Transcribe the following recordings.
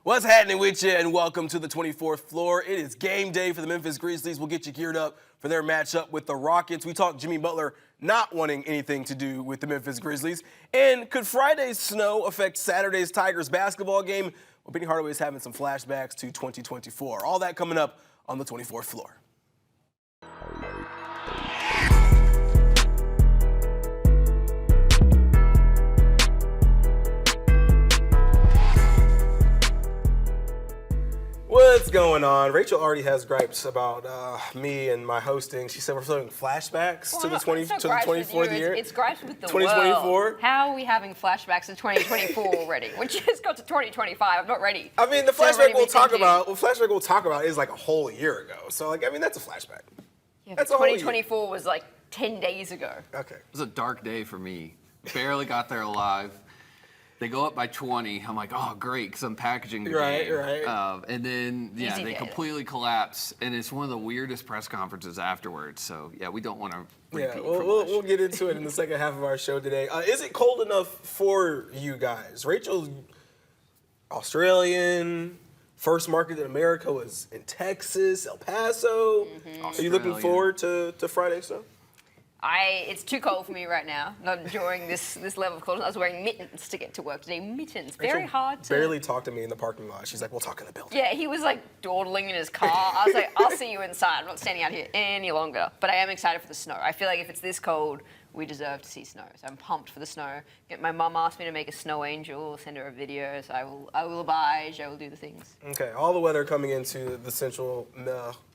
What's happening with you, and welcome to the 24th floor. It is game day for the Memphis Grizzlies. We'll get you geared up for their matchup with the Rockets. We talked Jimmy Butler not wanting anything to do with the Memphis Grizzlies. And could Friday's snow affect Saturday's Tigers basketball game? Well, Penny Hardaway is having some flashbacks to 2024. All that coming up on the 24th floor. What's going on? Rachel already has gripes about me and my hosting. She said we're having flashbacks to the 24th year. It's gripes with the 2024. world. How are we having flashbacks to 2024 already? We just got to 2025. I'm not ready. I mean, the flashback we'll talk about is like a whole year ago. So, like, I mean, that's a flashback. Yeah, that's 2024 was like 10 days ago. Okay. It was a dark day for me. Barely got there alive. They go up by 20. I'm like, oh, great, because I'm packaging the game. Right. And then, they completely collapse, and it's one of the weirdest press conferences afterwards. So, yeah, we don't want to repeat we'll get into it in the second half of our show today. Is it cold enough for you guys? Rachel's Australian. First market in America was in Texas, El Paso. Mm-hmm. Are you looking forward to Friday stuff? It's too cold for me right now. Not enjoying this level of coldness. I was wearing mittens to get to work today. Mittens, very hard to. Barely talked to me in the parking lot. She's like, "We'll talk in the building." Yeah, he was like dawdling in his car. I was like, "I'll see you inside. I'm not standing out here any longer." But I am excited for the snow. I feel like if it's this cold, we deserve to see snow. So I'm pumped for the snow. My mum asked me to make a snow angel, send her a video. So I will oblige. I will do the things. Okay, all the weather coming into the central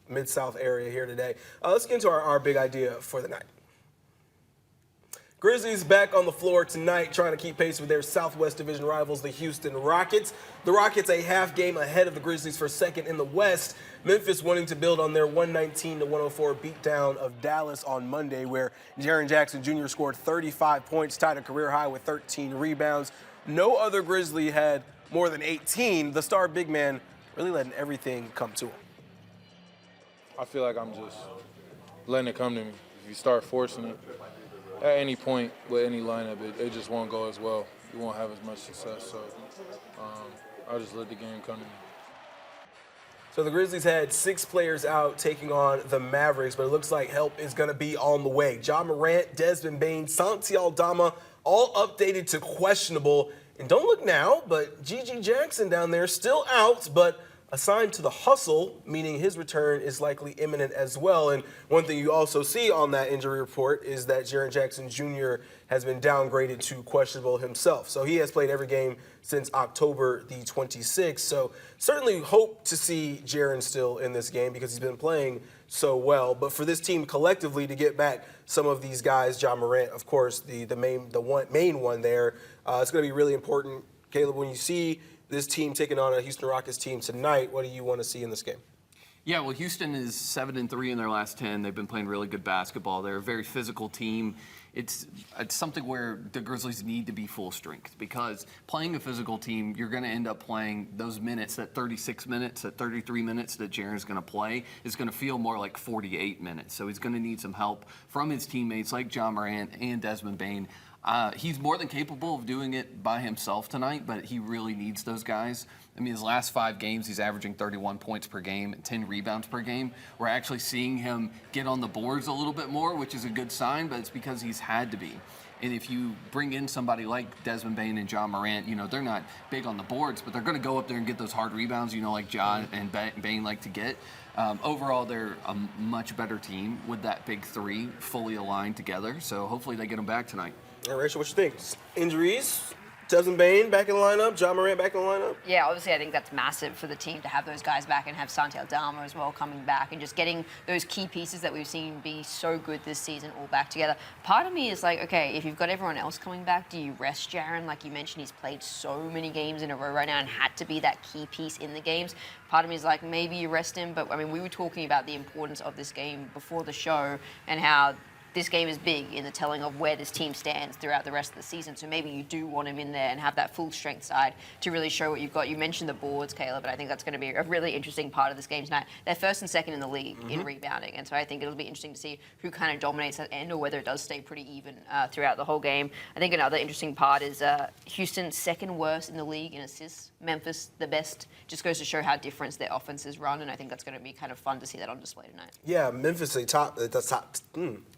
mid-south area here today. Let's get into our big idea for the night. Grizzlies back on the floor tonight trying to keep pace with their Southwest Division rivals, the Houston Rockets. The Rockets a half game ahead of the Grizzlies for second in the West. Memphis wanting to build on their 119-104 beatdown of Dallas on Monday, where Jaren Jackson Jr. scored 35 points, tied a career high with 13 rebounds. No other Grizzly had more than 18. The star big man really letting everything come to him. I feel like I'm just letting it come to me. If you start forcing it, at any point with any lineup, it just won't go as well. You won't have as much success. So I'll just let the game come to me. So the Grizzlies had 6 players out taking on the Mavericks, but it looks like help is going to be on the way. Ja Morant, Desmond Bane, Santi Aldama, all updated to questionable. And don't look now, but JJJ Jackson down there still out, but assigned to the hustle, meaning his return is likely imminent as well. And one thing you also see on that injury report is that Jaren Jackson Jr. has been downgraded to questionable himself. So he has played every game since October the 26th. So certainly hope to see Jaren still in this game because he's been playing so well. But for this team collectively to get back some of these guys, Ja Morant, of course, the main one there, it's going to be really important. Caleb, when you see this team taking on a Houston Rockets team tonight, what do you want to see in this game? Yeah, well, Houston is 7-3 in their last 10. They've been playing really good basketball. They're a very physical team. It's something where the Grizzlies need to be full strength because playing a physical team, you're going to end up playing those minutes, that 36 minutes, that 33 minutes that Jaren's going to play is going to feel more like 48 minutes. So he's going to need some help from his teammates like Ja Morant and Desmond Bane. He's more than capable of doing it by himself tonight, but he really needs those guys. I mean, his last 5 games, he's averaging 31 points per game and 10 rebounds per game. We're actually seeing him get on the boards a little bit more, which is a good sign, but it's because he's had to be. And if you bring in somebody like Desmond Bane and Ja Morant, they're not big on the boards, but they're going to go up there and get those hard rebounds, like Ja and Bane like to get. Overall, they're a much better team with that big 3 fully aligned together. So hopefully they get them back tonight. All right, Rachel, what you think? Injuries? Desmond Bane back in the lineup? Ja Morant back in the lineup? Yeah, obviously I think that's massive for the team to have those guys back and have Santi Aldama as well coming back and just getting those key pieces that we've seen be so good this season all back together. Part of me is like, okay, if you've got everyone else coming back, do you rest Jaren? Like you mentioned, he's played so many games in a row right now and had to be that key piece in the games. Part of me is like, maybe you rest him, but I mean, we were talking about the importance of this game before the show and how this game is big in the telling of where this team stands throughout the rest of the season. So maybe you do want him in there and have that full strength side to really show what you've got. You mentioned the boards, Caleb, but I think that's going to be a really interesting part of this game tonight. They're first and second in the league in rebounding, and so I think it'll be interesting to see who kind of dominates that end or whether it does stay pretty even throughout the whole game. I think another interesting part is Houston second worst in the league in assists. Memphis the best. Just goes to show how different their offenses run, and I think that's going to be kind of fun to see that on display tonight. Yeah, Memphis is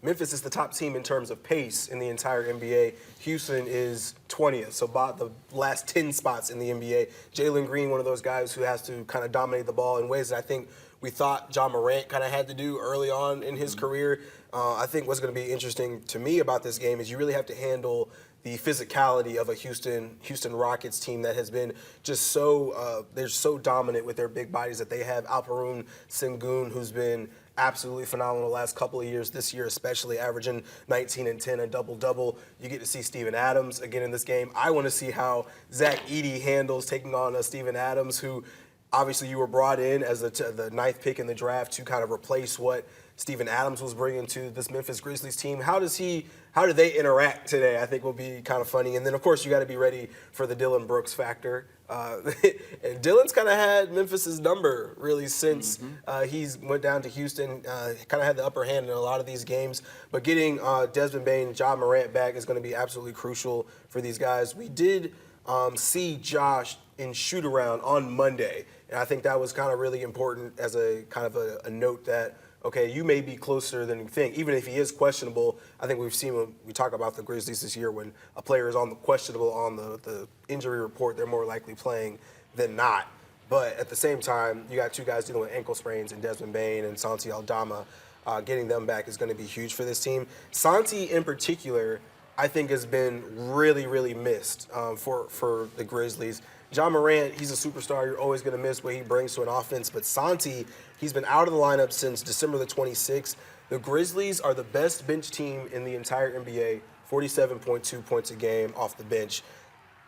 Memphis is the top team in terms of pace in the entire NBA. Houston is 20th, so about the last 10 spots in the NBA. Jalen Green, one of those guys who has to kind of dominate the ball in ways that I think we thought John Morant kind of had to do early on in his career. I think what's going to be interesting to me about this game is you really have to handle the physicality of a Houston Rockets team that has been just so they're so dominant with their big bodies that they have Alperen Sengun, who's been absolutely phenomenal the last couple of years, this year especially, averaging 19 and 10, a double-double. You get to see Steven Adams again in this game. I want to see how Zach Edey handles taking on Steven Adams, who obviously you were brought in as the ninth pick in the draft to kind of replace what Steven Adams was bringing to this Memphis Grizzlies team. How do they interact today? I think will be kind of funny. And then, of course, you got to be ready for the Dylan Brooks factor. And Dylan's kind of had Memphis's number, really, since he's went down to Houston. Kind of had the upper hand in a lot of these games. But getting Desmond Bane and Ja Morant back is going to be absolutely crucial for these guys. We did see Josh in shoot-around on Monday. And I think that was kind of really important as a kind of a note that, okay, you may be closer than you think. Even if he is questionable, I think we've seen when we talk about the Grizzlies this year, when a player is on the questionable on the injury report, they're more likely playing than not. But at the same time, you got two guys dealing with ankle sprains in Desmond Bane and Santi Aldama. Getting them back is going to be huge for this team. Santi, in particular, I think has been really, really missed for the Grizzlies. John Morant, he's a superstar. You're always going to miss what he brings to an offense. But Santi, he's been out of the lineup since December the 26th. The Grizzlies are the best bench team in the entire NBA, 47.2 points a game off the bench,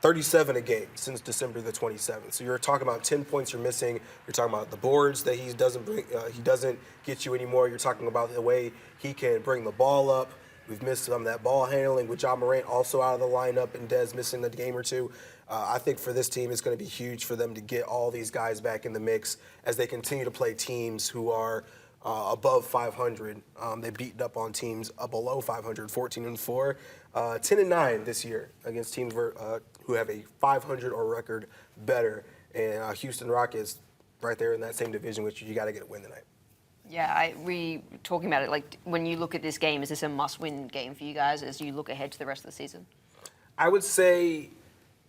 37 a game since December the 27th. So you're talking about 10 points you're missing. You're talking about the boards that he doesn't get you anymore. You're talking about the way he can bring the ball up. We've missed some of that ball handling with John Morant also out of the lineup and Dez missing a game or two. I think for this team, it's going to be huge for them to get all these guys back in the mix as they continue to play teams who are above 500. They beat up on teams below 500, 14-4, 10-9 this year against teams who have a 500 or record better. And Houston Rockets right there in that same division, which you got to get a win tonight. Yeah, we talking about it, like when you look at this game, is this a must-win game for you guys as you look ahead to the rest of the season? I would say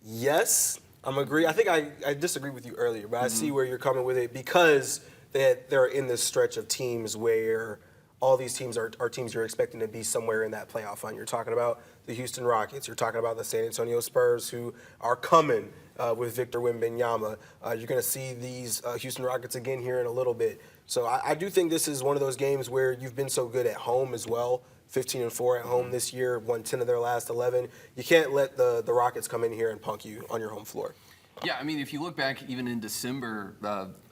yes. I'm agree. I think I disagree with you earlier, but I see where you're coming with it because they're in this stretch of teams where all these teams are teams you're expecting to be somewhere in that playoff hunt. You're talking about the Houston Rockets. You're talking about the San Antonio Spurs, who are coming with Victor Wembanyama. You're going to see these Houston Rockets again here in a little bit. So I do think this is one of those games where you've been so good at home as well. 15-4 at home this year, won 10 of their last 11. You can't let the Rockets come in here and punk you on your home floor. Yeah, I mean, if you look back even in December,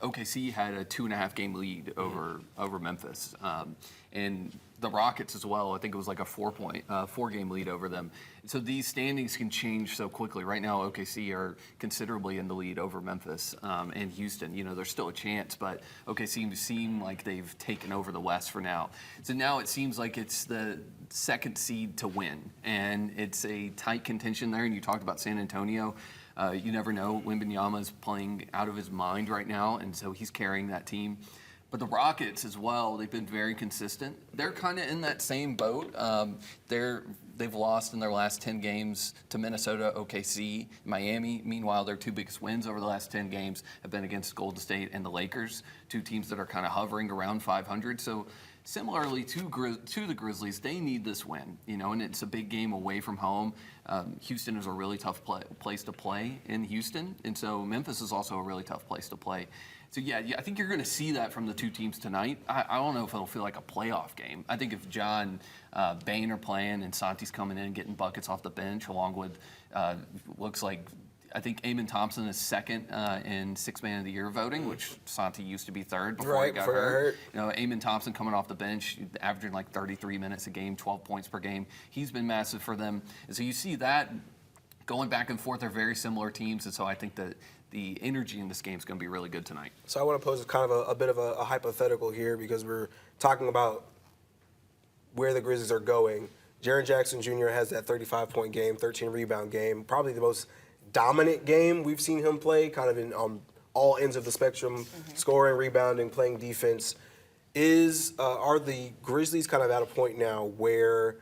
OKC had a 2.5-game lead over Memphis. And the Rockets as well, I think it was like a 4-game lead over them. So these standings can change so quickly. Right now, OKC are considerably in the lead over Memphis and Houston. You know, there's still a chance, but OKC seem like they've taken over the West for now. So now it seems like it's the second seed to win, and it's a tight contention there. And you talked about San Antonio. You never know. Wembanyama is playing out of his mind right now, and so he's carrying that team. But the Rockets as well, they've been very consistent. They're kind of in that same boat. They've lost in their last 10 games to Minnesota, OKC, Miami. Meanwhile, their two biggest wins over the last 10 games have been against Golden State and the Lakers, two teams that are kind of hovering around 500. So similarly to the Grizzlies, they need this win, you know, and it's a big game away from home. Houston is a really tough place to play in Houston, and so Memphis is also a really tough place to play. So, yeah, I think you're going to see that from the two teams tonight. I don't know if it'll feel like a playoff game. I think if John Bane are playing and Santi's coming in and getting buckets off the bench, along with looks like I think Amon Thompson is second in Sixth Man of the Year voting, which Santi used to be third before Right, he got before he got hurt. hurt. You know, Amon Thompson coming off the bench, averaging like 33 minutes a game, 12 points per game. He's been massive for them. And so you see that going back and forth. They're very similar teams, and so I think that the energy in this game is going to be really good tonight. So I want to pose kind of a bit of a hypothetical here because we're talking about where the Grizzlies are going. Jaren Jackson Jr. has that 35-point game, 13-rebound game, probably the most dominant game we've seen him play, kind of in all ends of the spectrum, scoring, rebounding, playing defense. Are the Grizzlies kind of at a point now where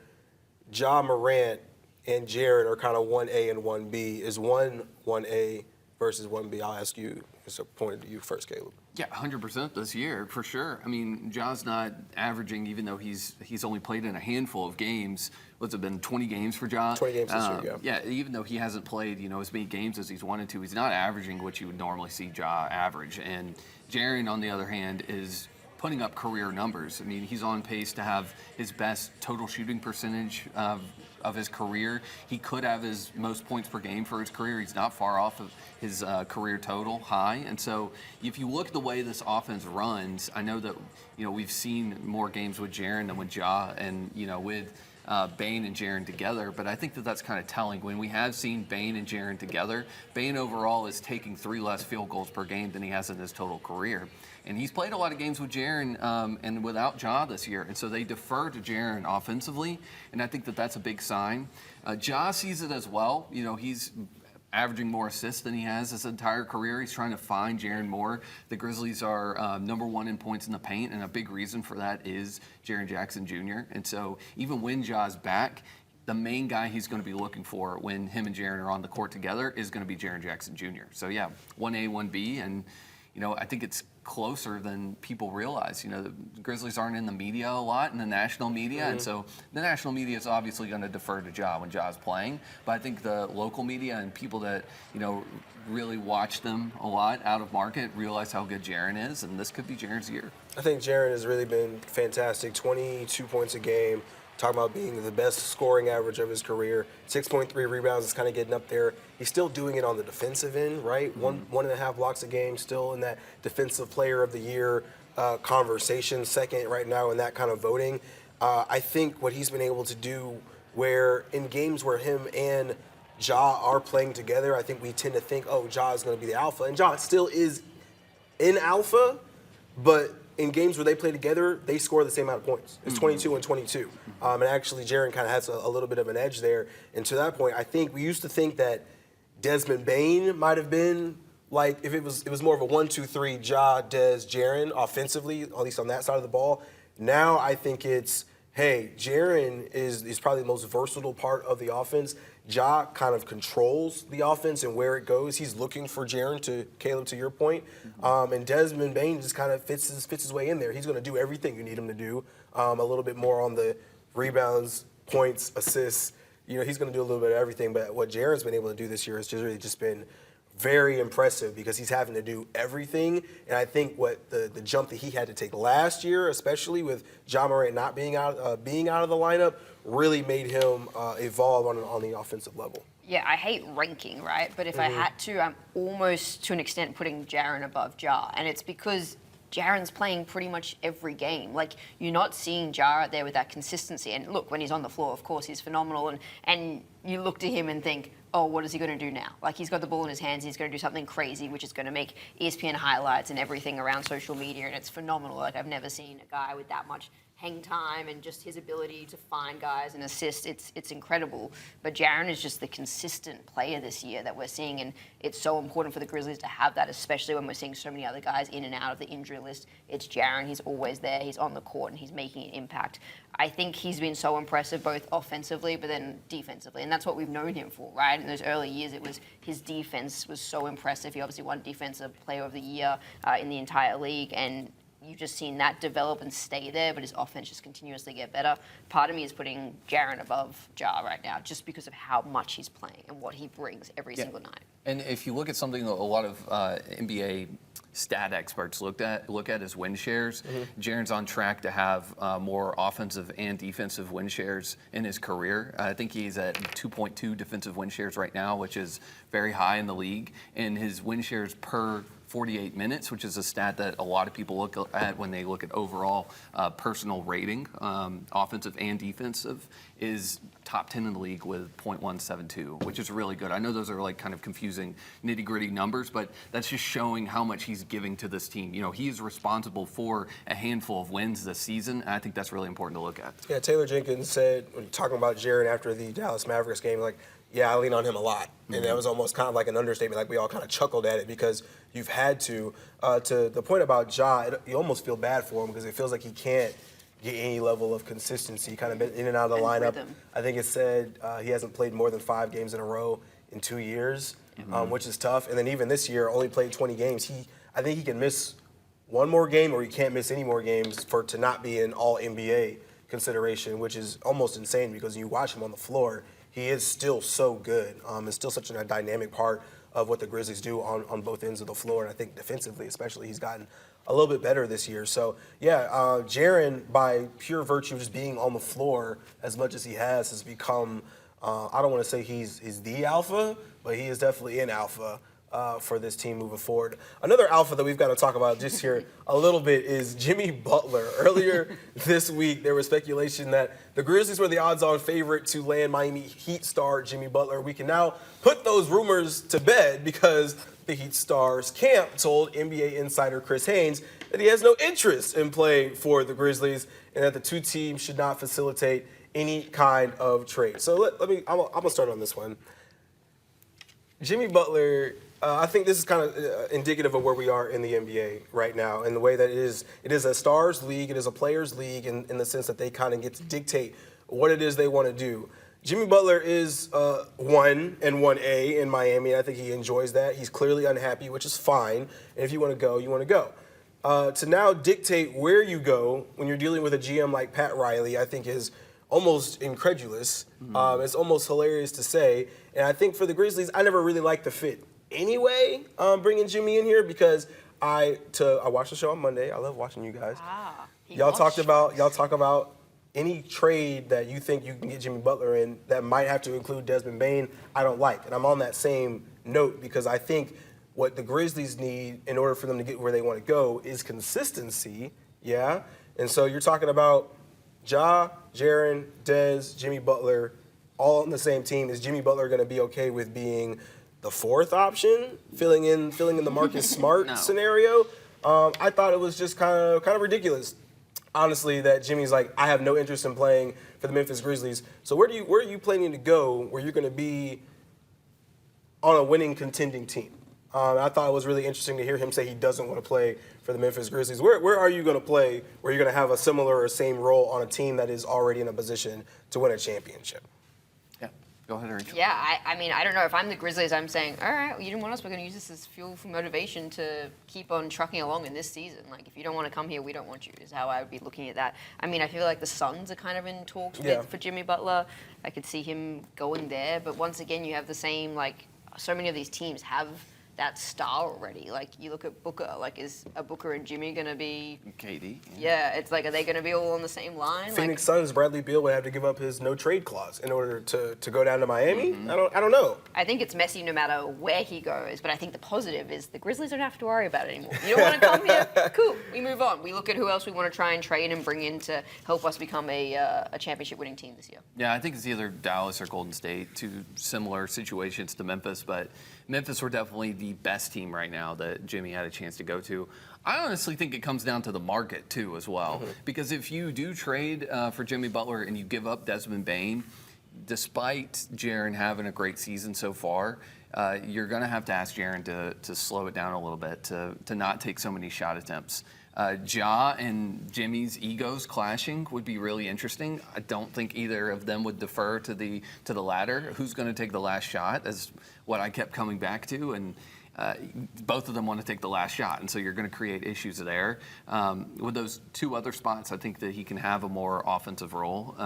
Ja Morant and Jaren are kind of 1A and 1B? Is one 1A versus 1B? I'll ask you, it's pointed to you first, Caleb. Yeah, 100% this year, for sure. I mean, Ja's not averaging, even though he's only played in a handful of games. What's it been, 20 games for Ja? 20 games this year, yeah. Yeah, even though he hasn't played, as many games as he's wanted to, he's not averaging what you would normally see Ja average. And Jaren, on the other hand, is putting up career numbers. I mean, he's on pace to have his best total shooting percentage of his career. He could have his most points per game for his career. He's not far off of his career total high. And so if you look at the way this offense runs, I know that, we've seen more games with Jaren than with Ja and, with Bane and Jaren together, but I think that that's kind of telling. When we have seen Bane and Jaren together, Bane overall is taking 3 less field goals per game than he has in his total career. And he's played a lot of games with Jaren and without Ja this year, and so they defer to Jaren offensively, and I think that that's a big sign. Ja sees it as well. He's averaging more assists than he has his entire career. He's trying to find Jaren more. The Grizzlies are #1 in points in the paint, and a big reason for that is Jaren Jackson Jr. And so even when Ja's back, the main guy he's going to be looking for when him and Jaren are on the court together is going to be Jaren Jackson Jr. So yeah, 1A, 1B, and I think it's closer than people realize. The Grizzlies aren't in the media a lot, in the national media, and so the national media is obviously going to defer to Ja when Ja's playing. But I think the local media and people that really watch them a lot out of market realize how good Jaren is, and this could be Jaren's year. I think Jaren has really been fantastic. 22 points a game. Talking about being the best scoring average of his career. 6.3 rebounds is kind of getting up there. He's still doing it on the defensive end, right? 1.5 blocks a game, still in that defensive player of the year conversation, second right now in that kind of voting. I think what he's been able to do where in games where him and Ja are playing together, I think we tend to think, oh, Ja is going to be the alpha. And Ja still is in alpha, but in games where they play together, they score the same amount of points. It's 22 and 22. And actually, Jaren kind of has a little bit of an edge there. And to that point, I think we used to think that Desmond Bane might have been like, if it was more of a 1-2-3, Ja, Des, Jaren offensively, at least on that side of the ball. Now I think it's, hey, Jaren is probably the most versatile part of the offense. Ja kind of controls the offense and where it goes. He's looking for Jaren, Caleb, to your point. And Desmond Bane just kind of fits his way in there. He's going to do everything you need him to do. A little bit more on the rebounds, points, assists. He's going to do a little bit of everything. But what Jaren's been able to do this year has just really just been very impressive because he's having to do everything. And I think what the jump that he had to take last year, especially with Ja Morant not being out of the lineup, really made him evolve on the offensive level. Yeah, I hate ranking, right? But if I had to, I'm almost to an extent putting Jaren above Ja. And it's because Jaren's playing pretty much every game. Like, you're not seeing Ja out there with that consistency. And look, when he's on the floor, of course, he's phenomenal. And you look to him and think, oh, what is he going to do now? Like, he's got the ball in his hands, he's going to do something crazy, which is going to make ESPN highlights and everything around social media, and it's phenomenal. Like, I've never seen a guy with that much hang time and just his ability to find guys and assist. It's incredible. But Jaren is just the consistent player this year that we're seeing, and it's so important for the Grizzlies to have that, especially when we're seeing so many other guys in and out of the injury list. It's Jaren. He's always there. He's on the court, and he's making an impact. I think he's been so impressive both offensively but then defensively, and that's what we've known him for, right? In those early years, it was his defense was so impressive. He obviously won Defensive Player of the Year in the entire league, and you've just seen that develop and stay there, but his offense just continuously get better. Part of me is putting Jaren above Ja right now just because of how much he's playing and what he brings every single night. And if you look at something a lot of NBA stat experts look at is win shares. Jaren's on track to have more offensive and defensive win shares in his career. I think he's at 2.2 defensive win shares right now, which is very high in the league. And his win shares per 48 minutes, which is a stat that a lot of people look at when they look at overall personal rating, offensive and defensive, is top 10 in the league with .172, which is really good. I know those are like kind of confusing nitty-gritty numbers, but that's just showing how much he's giving to this team. You know, he is responsible for a handful of wins this season, and I think that's really important to look at. Yeah, Taylor Jenkins said, when talking about Jaren after the Dallas Mavericks game, like, yeah, I lean on him a lot. And that was almost kind of like an understatement. Like, we all kind of chuckled at it because you've had to. To the point about Ja, you almost feel bad for him because it feels like he can't get any level of consistency, kind of been in and out of the lineup. Rhythm. I think it said he hasn't played more than 5 games in a row in 2 years, which is tough. And then even this year, only played 20 games. I think he can miss one more game or he can't miss any more games to not be in all-NBA consideration, which is almost insane because you watch him on the floor, he is still so good. It's still such a dynamic part of what the Grizzlies do on both ends of the floor. And I think defensively, especially, he's gotten a little bit better this year. So, yeah, Jaren, by pure virtue of just being on the floor as much as he has become, I don't want to say he's the alpha, but he is definitely an alpha for this team moving forward. Another alpha that we've got to talk about just here a little bit is Jimmy Butler. Earlier this week, there was speculation that the Grizzlies were the odds-on favorite to land Miami Heat star Jimmy Butler. We can now put those rumors to bed because the Heat star's camp told NBA insider Chris Haynes that he has no interest in playing for the Grizzlies and that the two teams should not facilitate any kind of trade. So I'm going to start on this one. Jimmy Butler, I think this is kind of indicative of where we are in the NBA right now, in the way that it is a stars league, it is a players league in the sense that they kind of get to dictate what it is they want to do. Jimmy Butler is 1 and 1A in Miami, and I think he enjoys that. He's clearly unhappy, which is fine. And if you want to go, you want to go. To now dictate where you go when you're dealing with a GM like Pat Riley, I think is almost incredulous. It's almost hilarious to say. And I think for the Grizzlies, I never really liked the fit anyway, bringing Jimmy in here because I watched the show on Monday. I love watching you guys. Y'all talk about any trade that you think you can get Jimmy Butler in that might have to include Desmond Bane, I don't like. And I'm on that same note because I think what the Grizzlies need in order for them to get where they want to go is consistency, yeah? And so you're talking about Ja, Jaren, Dez, Jimmy Butler, all on the same team. Is Jimmy Butler going to be okay with being the fourth option, filling in the Marcus Smart scenario? I thought it was just kind of ridiculous, honestly, that Jimmy's like, I have no interest in playing for the Memphis Grizzlies. So where are you planning to go where you're going to be on a winning, contending team? I thought it was really interesting to hear him say he doesn't want to play for the Memphis Grizzlies. Where are you going to play where you're going to have a similar or same role on a team that is already in a position to win a championship? Go ahead, Rachel. Yeah, I mean, I don't know. If I'm the Grizzlies, I'm saying, all right, well, you didn't want us. We're going to use this as fuel for motivation to keep on trucking along in this season. Like, if you don't want to come here, we don't want you, is how I would be looking at that. I mean, I feel like the Suns are kind of in talks for Jimmy Butler. I could see him going there. But once again, you have the same, like, so many of these teams have that star already. Like, you look at Booker. Like, is a Booker and Jimmy going to be... KD. Yeah, it's like, are they going to be all on the same line? Phoenix Suns, Bradley Beal would have to give up his no-trade clause in order to go down to Miami? I don't know. I think it's messy no matter where he goes, but I think the positive is the Grizzlies don't have to worry about it anymore. You don't want to come here? Cool. We move on. We look at who else we want to try and trade and bring in to help us become a championship-winning team this year. Yeah, I think it's either Dallas or Golden State, two similar situations to Memphis, but Memphis were definitely the best team right now that Jimmy had a chance to go to. I honestly think it comes down to the market, too, as well. Because if you do trade for Jimmy Butler and you give up Desmond Bane, despite Jaren having a great season so far, you're going to have to ask Jaren to slow it down a little bit, to not take so many shot attempts. Ja and Jimmy's egos clashing would be really interesting. I don't think either of them would defer to the latter. Who's going to take the last shot is what I kept coming back to. And both of them want to take the last shot, and so you're going to create issues there. With those two other spots, I think that he can have a more offensive role,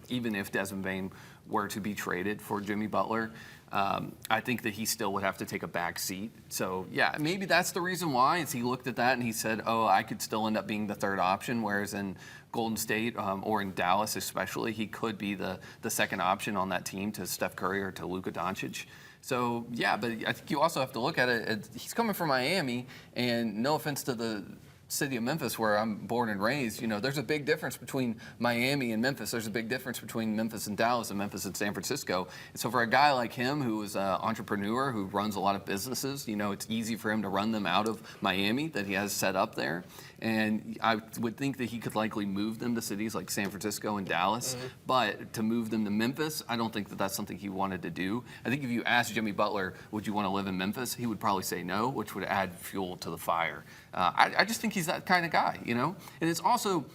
even if Desmond Bane were to be traded for Jimmy Butler. I think that he still would have to take a back seat. So, yeah, maybe that's the reason why, is he looked at that and he said, oh, I could still end up being the third option, whereas in Golden State or in Dallas especially, he could be the second option on that team to Steph Curry or to Luka Doncic. So, yeah, but I think you also have to look at it. He's coming from Miami, and no offense to the city of Memphis, where I'm born and raised, there's a big difference between Miami and Memphis. There's a big difference between Memphis and Dallas and Memphis and San Francisco. And so for a guy like him, who is an entrepreneur, who runs a lot of businesses, it's easy for him to run them out of Miami that he has set up there. And I would think that he could likely move them to cities like San Francisco and Dallas. Mm-hmm. But to move them to Memphis, I don't think that that's something he wanted to do. I think if you asked Jimmy Butler, would you want to live in Memphis, he would probably say no, which would add fuel to the fire. I just think he's that kind of guy, And it's also,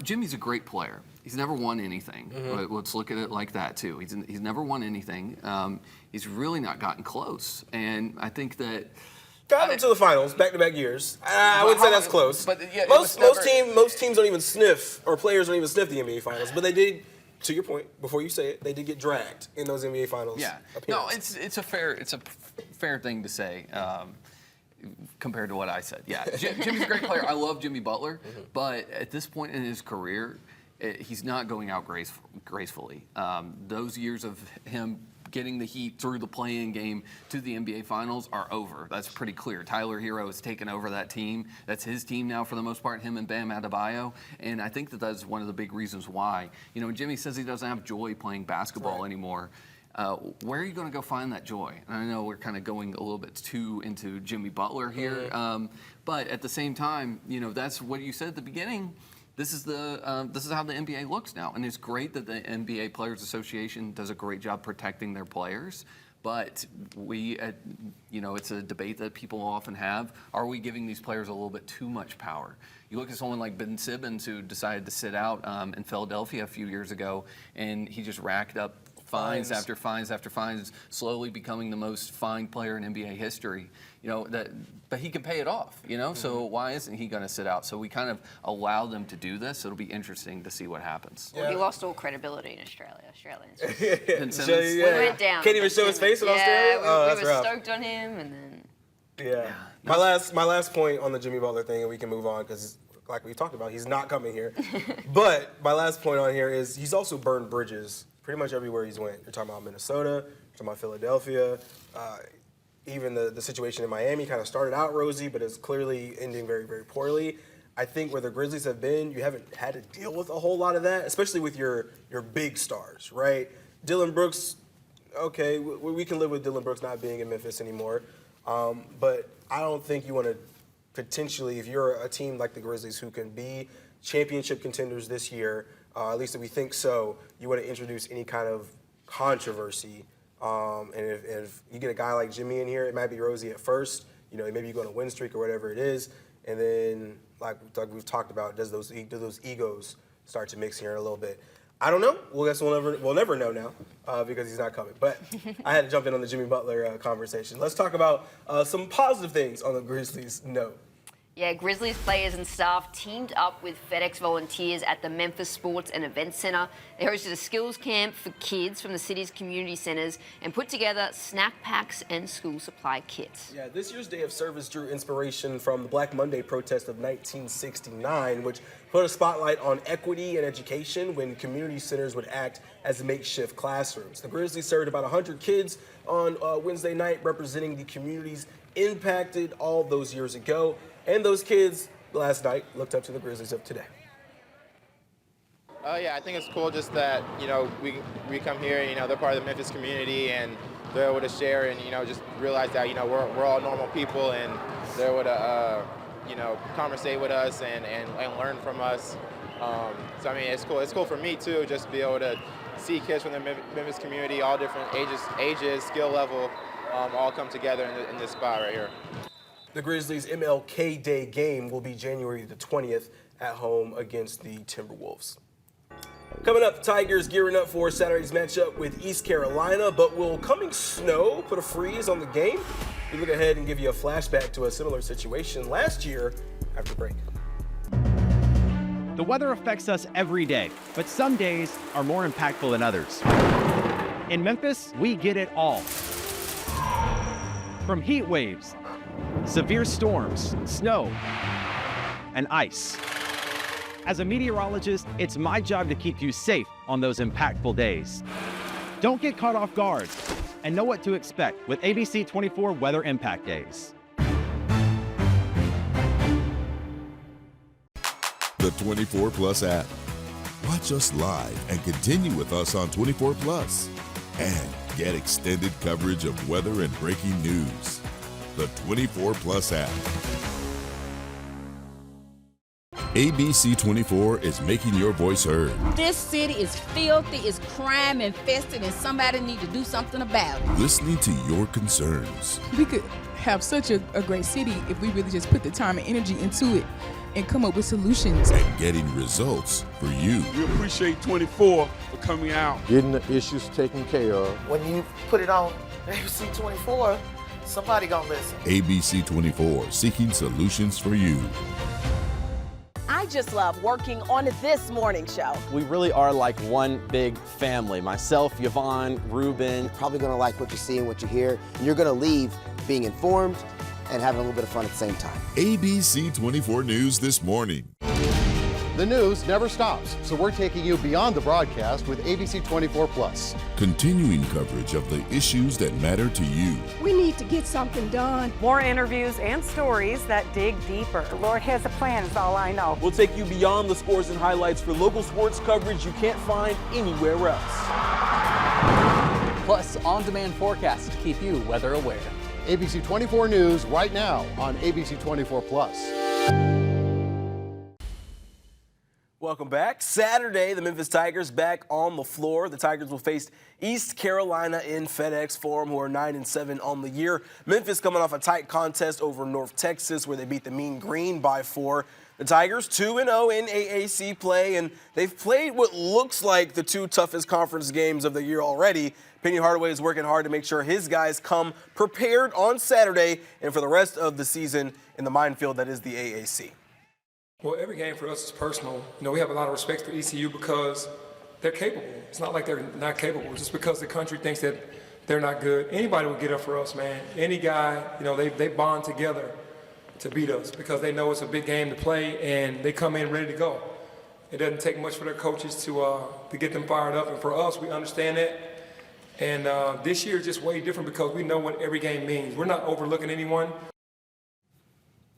Jimmy's a great player. He's never won anything. Mm-hmm. Let's look at it like that, too. He's never won anything. He's really not gotten close. And I think that got him to the finals back-to-back years. I would say that's close. But yeah, most teams don't even sniff, or players don't even sniff the NBA finals. But they did, to your point, before you say it, they did get dragged in those NBA finals. Yeah. appearances. No, it's a fair thing to say. Compared to what I said. Yeah, Jimmy's a great player. I love Jimmy Butler, but at this point in his career, he's not going out gracefully. Those years of him getting the Heat through the play-in game to the NBA Finals are over. That's pretty clear. Tyler Hero has taken over that team. That's his team now for the most part, him and Bam Adebayo. And I think that that's one of the big reasons why. When Jimmy says he doesn't have joy playing basketball anymore, where are you going to go find that joy? And I know we're kind of going a little bit too into Jimmy Butler here, but at the same time, that's what you said at the beginning. This is how the NBA looks now, and it's great that the NBA Players Association does a great job protecting their players. But it's a debate that people often have. Are we giving these players a little bit too much power? You look at someone like Ben Simmons, who decided to sit out in Philadelphia a few years ago, and he just racked up fines after fines after fines, slowly becoming the most fined player in NBA history. But he can pay it off, so why isn't he going to sit out? So we kind of allow them to do this. It'll be interesting to see what happens. Well, he lost all credibility in Australia. Australians. We went down. Can't even show his face in Australia? We were stoked on him, and then... Yeah. My last point on the Jimmy Butler thing, and we can move on, because like we talked about, he's not coming here. But my last point on here is he's also burned bridges pretty much everywhere he's went. You're talking about Minnesota, you're talking about Philadelphia, even the situation in Miami kind of started out rosy, but is clearly ending very, very poorly. I think where the Grizzlies have been, you haven't had to deal with a whole lot of that, especially with your big stars, right? Dillon Brooks, okay, we can live with Dillon Brooks not being in Memphis anymore, but I don't think you want to potentially, if you're a team like the Grizzlies who can be championship contenders this year, at least if we think so, you want to introduce any kind of controversy. And if you get a guy like Jimmy in here, it might be rosy at first. Maybe you go on a win streak or whatever it is. And then, like we've talked about, do those egos start to mix here a little bit? I don't know. We'll never know now because he's not coming. But I had to jump in on the Jimmy Butler conversation. Let's talk about some positive things on the Grizzlies note. Yeah, Grizzlies players and staff teamed up with FedEx volunteers at the Memphis Sports and Events Center. They hosted a skills camp for kids from the city's community centers and put together snack packs and school supply kits. Yeah, this year's Day of Service drew inspiration from the Black Monday protest of 1969, which put a spotlight on equity and education when community centers would act as makeshift classrooms. The Grizzlies served about 100 kids on Wednesday night, representing the communities impacted all those years ago. And those kids last night looked up to the Grizzlies of today. Yeah, I think it's cool just that, we come here, they're part of the Memphis community and they're able to share and, just realize that, we're all normal people and they're able to, conversate with us and learn from us. So, I mean, it's cool. It's cool for me, too, just to be able to see kids from the Memphis community, all different ages, skill level, all come together in this spot right here. The Grizzlies' MLK Day game will be January the 20th at home against the Timberwolves. Coming up, Tigers gearing up for Saturday's matchup with East Carolina, but will coming snow put a freeze on the game? We look ahead and give you a flashback to a similar situation last year after the break. The weather affects us every day, but some days are more impactful than others. In Memphis, we get it all. From heat waves, severe storms, snow, and ice. As a meteorologist, it's my job to keep you safe on those impactful days. Don't get caught off guard and know what to expect with ABC 24 Weather Impact Days. The 24 Plus app. Watch us live and continue with us on 24 Plus. And get extended coverage of weather and breaking news. The 24 Plus app. ABC 24 is making your voice heard. This city is filthy, it's crime infested, and somebody need to do something about it. Listening to your concerns. We could have such a great city if we really just put the time and energy into it and come up with solutions. And getting results for you. We appreciate 24 for coming out. Getting the issues taken care of. When you put it on ABC 24, somebody gonna listen. ABC 24, seeking solutions for you. I just love working on this morning show. We really are like one big family. Myself, Yvonne, Ruben. You're probably gonna like what you see and what you hear, and you're gonna leave being informed and having a little bit of fun at the same time. ABC 24 News this morning. The news never stops, so we're taking you beyond the broadcast with ABC 24 Plus. Continuing coverage of the issues that matter to you. We need to get something done. More interviews and stories that dig deeper. The Lord has a plan, is all I know. We'll take you beyond the scores and highlights for local sports coverage you can't find anywhere else. Plus, on-demand forecasts to keep you weather aware. ABC 24 News right now on ABC 24 Plus. Welcome back. Saturday, the Memphis Tigers back on the floor. The Tigers will face East Carolina in FedEx Forum, who are 9-7 on the year. Memphis coming off a tight contest over North Texas, where they beat the Mean Green by 4. The Tigers 2-0 in AAC play, and they've played what looks like the 2 toughest conference games of the year already. Penny Hardaway is working hard to make sure his guys come prepared on Saturday and for the rest of the season in the minefield that is the AAC. Well, every game for us is personal. You know, we have a lot of respect for ECU because they're capable. It's not like they're not capable. Just because the country thinks that they're not good, anybody will get up for us, man. Any guy, you know, they bond together to beat us because they know it's a big game to play and they come in ready to go. It doesn't take much for their coaches to get them fired up, and for us, we understand that. And this year is just way different because we know what every game means. We're not overlooking anyone.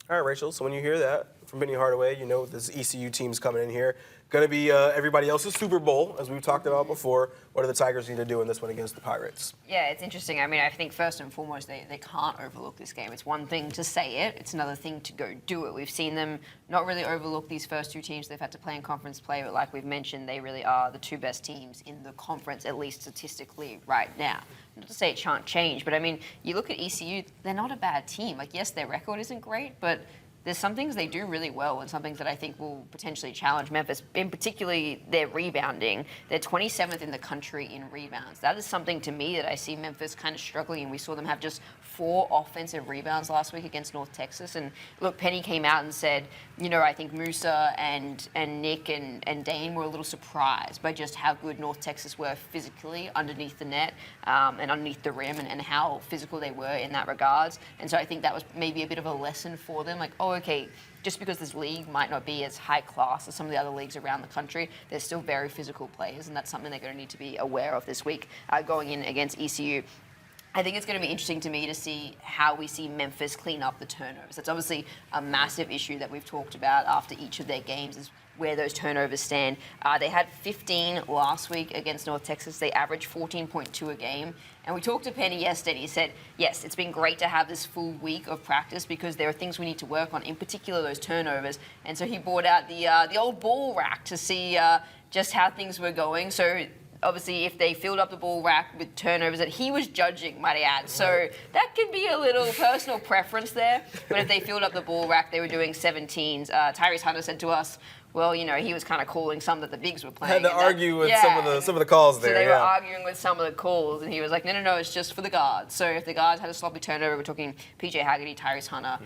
All right, Rachel, so when you hear that from Penny Hardaway, you know this ECU team's coming in here. Going to be everybody else's Super Bowl, as we've talked about before. What do the Tigers need to do in this one against the Pirates? Yeah, it's interesting. I mean, I think first and foremost, they can't overlook this game. It's one thing to say it. It's another thing to go do it. We've seen them not really overlook these first 2 teams they've had to play in conference play, but like we've mentioned, they really are the 2 best teams in the conference, at least statistically right now. Not to say it shan't change, but I mean, you look at ECU, they're not a bad team. Like, yes, their record isn't great, but there's some things they do really well and some things that I think will potentially challenge Memphis, in particularly their rebounding. They're 27th in the country in rebounds. That is something to me that I see Memphis kind of struggling, and we saw them have just 4 offensive rebounds last week against North Texas. And look, Penny came out and said, you know, I think Musa and Nick and Dane were a little surprised by just how good North Texas were physically underneath the net and underneath the rim and how physical they were in that regards. And so I think that was maybe a bit of a lesson for them. Like, oh, okay, just because this league might not be as high class as some of the other leagues around the country, they're still very physical players, and that's something they're going to need to be aware of this week going in against ECU. I think it's going to be interesting to me to see how we see Memphis clean up the turnovers. That's obviously a massive issue that we've talked about after each of their games, is where those turnovers stand. They had 15 last week against North Texas. They averaged 14.2 a game. And we talked to Penny yesterday. He said, yes, it's been great to have this full week of practice because there are things we need to work on, in particular those turnovers. And so he brought out the old ball rack to see just how things were going. So obviously, if they filled up the ball rack with turnovers that he was judging, might I add. So that could be a little personal preference there. But if they filled up the ball rack, they were doing 17s. Tyrese Hunter said to us, well, he was kind of calling some that the bigs were playing. Had to argue with some of the calls there. So they were arguing with some of the calls, and he was like, no, it's just for the guards. So if the guards had a sloppy turnover, we're talking PJ Haggerty, Tyrese Hunter,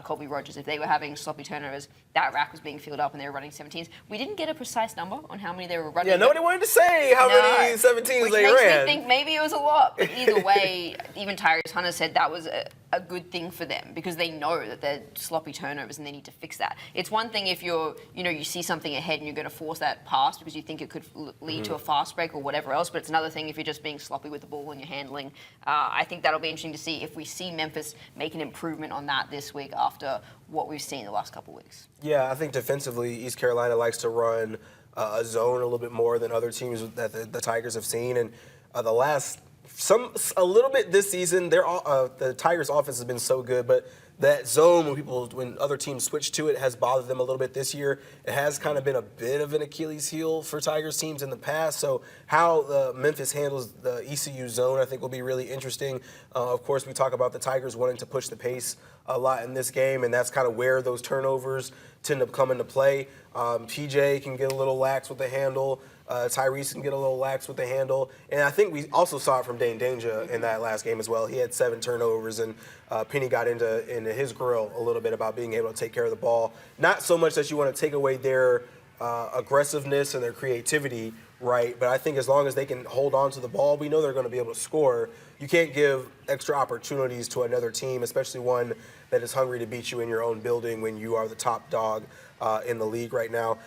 Colby Rogers, if they were having sloppy turnovers, that rack was being filled up and they were running 17s. We didn't get a precise number on how many they were running. Yeah, nobody wanted to say how many 17s they ran. Which makes me think maybe it was a lot. But either way, even Tyrese Hunter said that was a good thing for them because they know that they're sloppy turnovers and they need to fix that. It's one thing if you see something ahead and you're going to force that pass because you think it could lead to a fast break or whatever else, but it's another thing if you're just being sloppy with the ball and you're handling. I think that'll be interesting to see if we see Memphis make an improvement on that this week after what we've seen the last couple of weeks. Yeah, I think defensively, East Carolina likes to run a zone a little bit more than other teams that the Tigers have seen, and a little bit this season. The Tigers' offense has been so good, but that zone when other teams switch to it has bothered them a little bit this year. It has kind of been a bit of an Achilles heel for Tigers teams in the past. So how Memphis handles the ECU zone, I think, will be really interesting. Of course, we talk about the Tigers wanting to push the pace a lot in this game, and that's kind of where those turnovers tend to come into play. PJ can get a little lax with the handle. Tyrese can get a little lax with the handle. And I think we also saw it from Dane Danger in that last game as well. He had 7 turnovers, and Penny got into his grill a little bit about being able to take care of the ball. Not so much that you want to take away their aggressiveness and their creativity, right? But I think as long as they can hold on to the ball, we know they're going to be able to score. You can't give extra opportunities to another team, especially one that is hungry to beat you in your own building when you are the top dog in the league right now.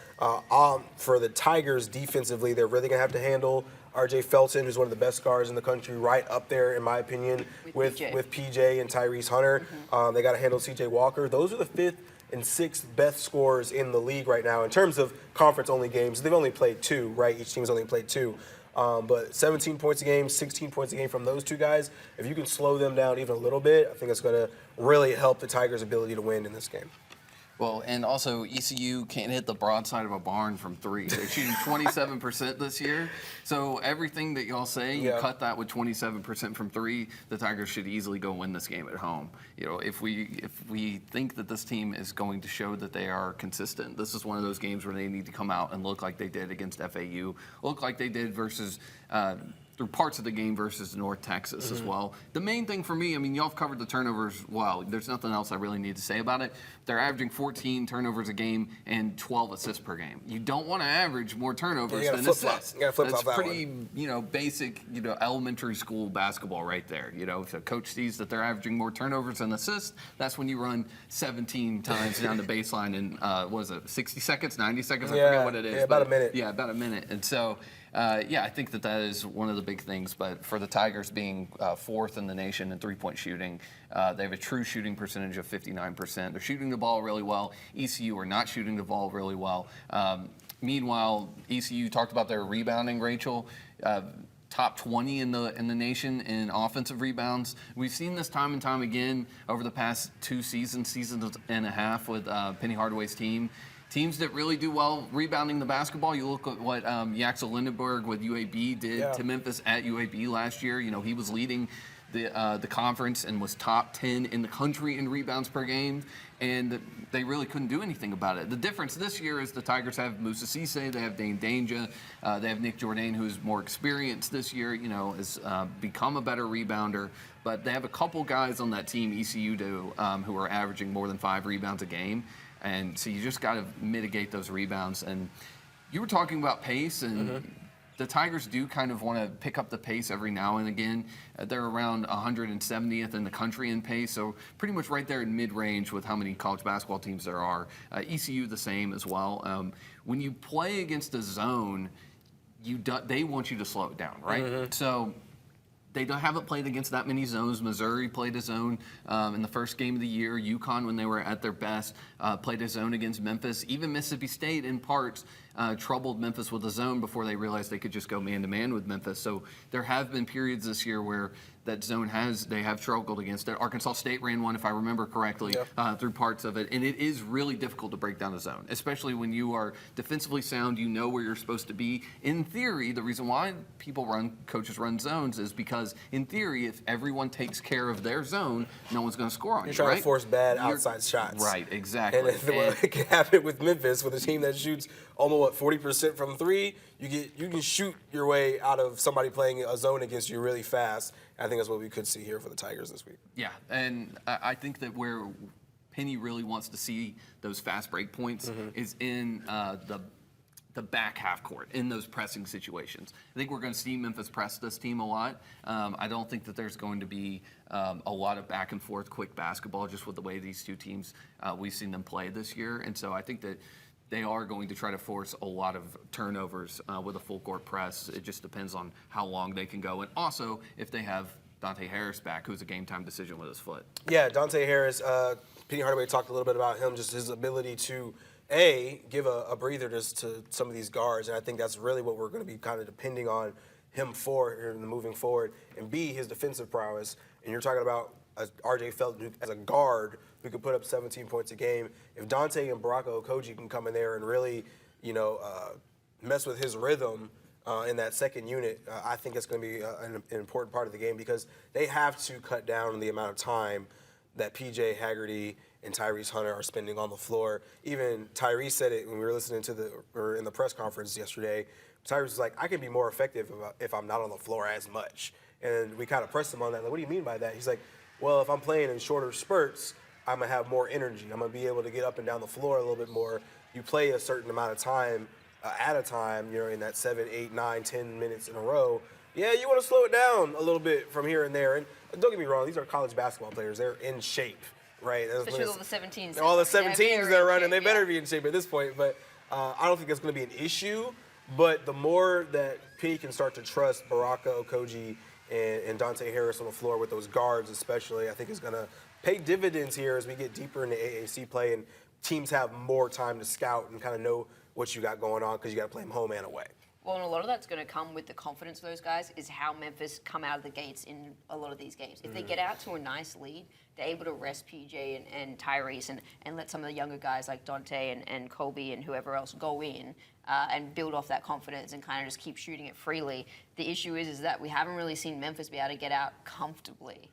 For the Tigers defensively, they're really going to have to handle R.J. Felton, who's one of the best guards in the country, right up there, in my opinion, with PJ and Tyrese Hunter. They got to handle C.J. Walker. Those are the 5th and 6th best scorers in the league right now in terms of conference-only games. They've only played 2, right? Each team's only played 2. But 17 points a game, 16 points a game from those 2 guys, if you can slow them down even a little bit, I think it's going to really help the Tigers' ability to win in this game. Well, and also ECU can't hit the broadside of a barn from 3. They're shooting 27% this year. So everything that y'all say, you cut that with 27% from 3, the Tigers should easily go win this game at home. If we think that this team is going to show that they are consistent, this is one of those games where they need to come out and look like they did against FAU, look like they did versus through parts of the game versus North Texas as well. The main thing for me, y'all have covered the turnovers well. There's nothing else I really need to say about it. They're averaging 14 turnovers a game and 12 assists per game. You don't want to average more turnovers than assists. You got to flip That's flop that pretty, basic, elementary school basketball right there. If a coach sees that they're averaging more turnovers than assists, that's when you run 17 times down the baseline in 60 seconds, 90 seconds? I forget what it is. Yeah, about a minute. Yeah, about a minute. And so, I think that is one of the big things. But for the Tigers being 4th in the nation in three-point shooting, they have a true shooting percentage of 59%. They're shooting the ball really well. ECU are not shooting the ball really well. Meanwhile, ECU talked about their rebounding, Rachel. Top 20 in the nation in offensive rebounds. We've seen this time and time again over the past 2 seasons and a half with Penny Hardaway's team. Teams that really do well rebounding the basketball, you look at what Yaxel Lindenberg with UAB did to Memphis at UAB last year. He was leading the conference and was top 10 in the country in rebounds per game, and they really couldn't do anything about it. The difference this year is the Tigers have Moussa Cisse, they have Dane Danger, they have Nick Jourdain, who's more experienced this year, has become a better rebounder, but they have a couple guys on that team, ECU do, who are averaging more than 5 rebounds a game. And so you just got to mitigate those rebounds. And you were talking about pace, and the Tigers do kind of want to pick up the pace every now and again. They're around 170th in the country in pace, so pretty much right there in mid-range with how many college basketball teams there are. ECU the same as well. When you play against a zone, they want you to slow it down, right? So they haven't played against that many zones. Missouri played a zone in the first game of the year. UConn, when they were at their best, played a zone against Memphis. Even Mississippi State, in parts, troubled Memphis with a zone before they realized they could just go man-to-man with Memphis. So there have been periods this year where that zone they have struggled against it. Arkansas State ran one, if I remember correctly, through parts of it. And it is really difficult to break down the zone, especially when you are defensively sound, you know where you're supposed to be. In theory, the reason why coaches run zones is because, in theory, if everyone takes care of their zone, no one's going to score on you, You're trying right? to force bad outside shots. Right, exactly. And it can happen with Memphis, with a team that shoots almost 40% from three. You can shoot your way out of somebody playing a zone against you really fast. I think that's what we could see here for the Tigers this week. Yeah, and I think that where Penny really wants to see those fast break points is in the back half court, in those pressing situations. I think we're going to see Memphis press this team a lot. I don't think that there's going to be a lot of back and forth quick basketball just with the way these two teams, we've seen them play this year. And so I think that they are going to try to force a lot of turnovers with a full court press. It just depends on how long they can go. And also, if they have Dante Harris back, who's a game-time decision with his foot. Yeah, Dante Harris, Penny Hardaway talked a little bit about him, just his ability to, give a breather just to some of these guards. And I think that's really what we're going to be kind of depending on him for here in the moving forward. And B, his defensive prowess. And you're talking about R.J. Felton as a guard who could put up 17 points a game. If Dante and Baraka Okogie can come in there and really, mess with his rhythm in that second unit, I think it's going to be an important part of the game because they have to cut down on the amount of time that P.J. Haggerty and Tyrese Hunter are spending on the floor. Even Tyrese said it when we were listening to in the press conference yesterday. Tyrese was like, I can be more effective if I'm not on the floor as much. And we kind of pressed him on that. Like, what do you mean by that? He's like, well, if I'm playing in shorter spurts, I'm going to have more energy. I'm going to be able to get up and down the floor a little bit more. You play a certain amount of time at a time, in that 7, 8, 9, 10 minutes in a row. Yeah, you want to slow it down a little bit from here and there. And don't get me wrong, these are college basketball players. They're in shape, right? Especially all the 17s. All the 17s they're running, they better be in shape at this point. But I don't think that's going to be an issue. But the more that P can start to trust Baraka Okogie and Dante Harris on the floor with those guards especially, I think is going to pay dividends here as we get deeper into AAC play and teams have more time to scout and kind of know what you got going on because you got to play them home and away. Well, and a lot of that's going to come with the confidence of those guys is how Memphis come out of the gates in a lot of these games. If they get out to a nice lead, they're able to rest PJ and Tyrese and let some of the younger guys like Dante and Colby and whoever else go in and build off that confidence and kind of just keep shooting it freely. The issue is that we haven't really seen Memphis be able to get out comfortably.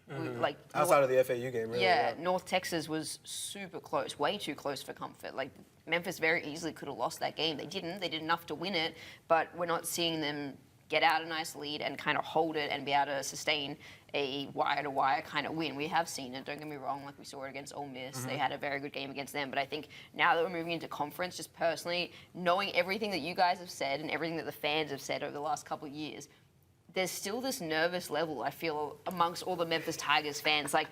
Outside of the FAU game, really. Yeah, North Texas was super close, way too close for comfort. Like, Memphis very easily could have lost that game. They didn't. They did enough to win it, but we're not seeing them get out a nice lead and kind of hold it and be able to sustain a wire-to-wire kind of win. We have seen it, don't get me wrong, like we saw it against Ole Miss. They had a very good game against them, but I think now that we're moving into conference, just personally, knowing everything that you guys have said and everything that the fans have said over the last couple of years, there's still this nervous level, I feel, amongst all the Memphis Tigers fans. Like,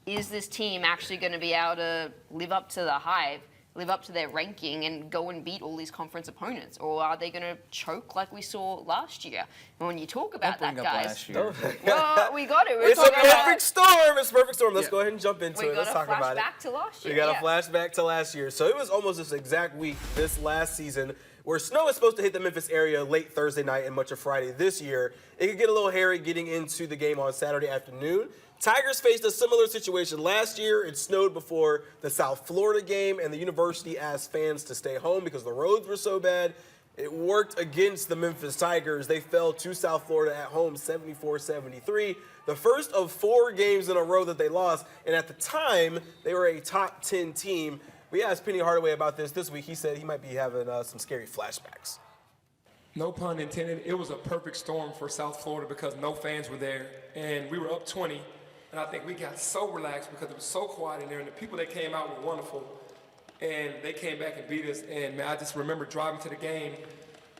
is this team actually going to be able to live up to the hype, live up to their ranking and go and beat all these conference opponents? Or are they going to choke like we saw last year? And when you talk about that, guys, well, we got it. It's a perfect storm. It's a perfect storm. Let's go ahead and jump into it. Let's talk about it. We got a flashback to last year. We got a flashback to last year. So it was almost this exact week this last season where snow is supposed to hit the Memphis area late Thursday night and much of Friday this year. It could get a little hairy getting into the game on Saturday afternoon. Tigers faced a similar situation last year. It snowed before the South Florida game, and the university asked fans to stay home because the roads were so bad. It worked against the Memphis Tigers. They fell to South Florida at home 74-73, the first of 4 games in a row that they lost, and at the time, they were a top 10 team. We asked Penny Hardaway about this week. He said he might be having some scary flashbacks. No pun intended. It was a perfect storm for South Florida because no fans were there, and we were up 20. And I think we got so relaxed because it was so quiet in there, and the people that came out were wonderful. And they came back and beat us. And man, I just remember driving to the game.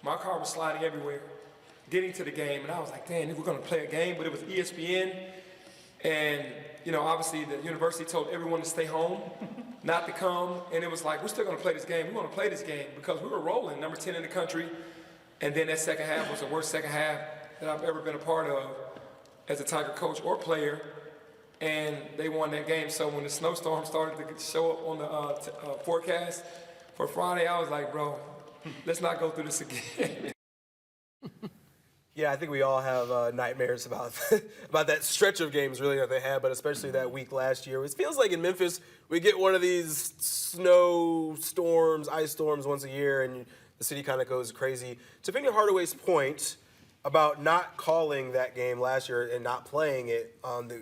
My car was sliding everywhere, getting to the game. And I was like, damn, we're going to play a game. But it was ESPN. And, obviously the university told everyone to stay home, not to come. And it was like, we're still going to play this game. We're going to play this game because we were rolling, number 10 in the country. And then that second half was the worst second half that I've ever been a part of as a Tiger coach or player. And they won that game. So when the snowstorm started to show up on the forecast for Friday, I was like, bro, let's not go through this again. Yeah, I think we all have nightmares about about that stretch of games really that they had, but especially that week last year. It feels like in Memphis we get one of these snow storms, ice storms once a year, and the city kind of goes crazy. To Penny Hardaway's point about not calling that game last year and not playing it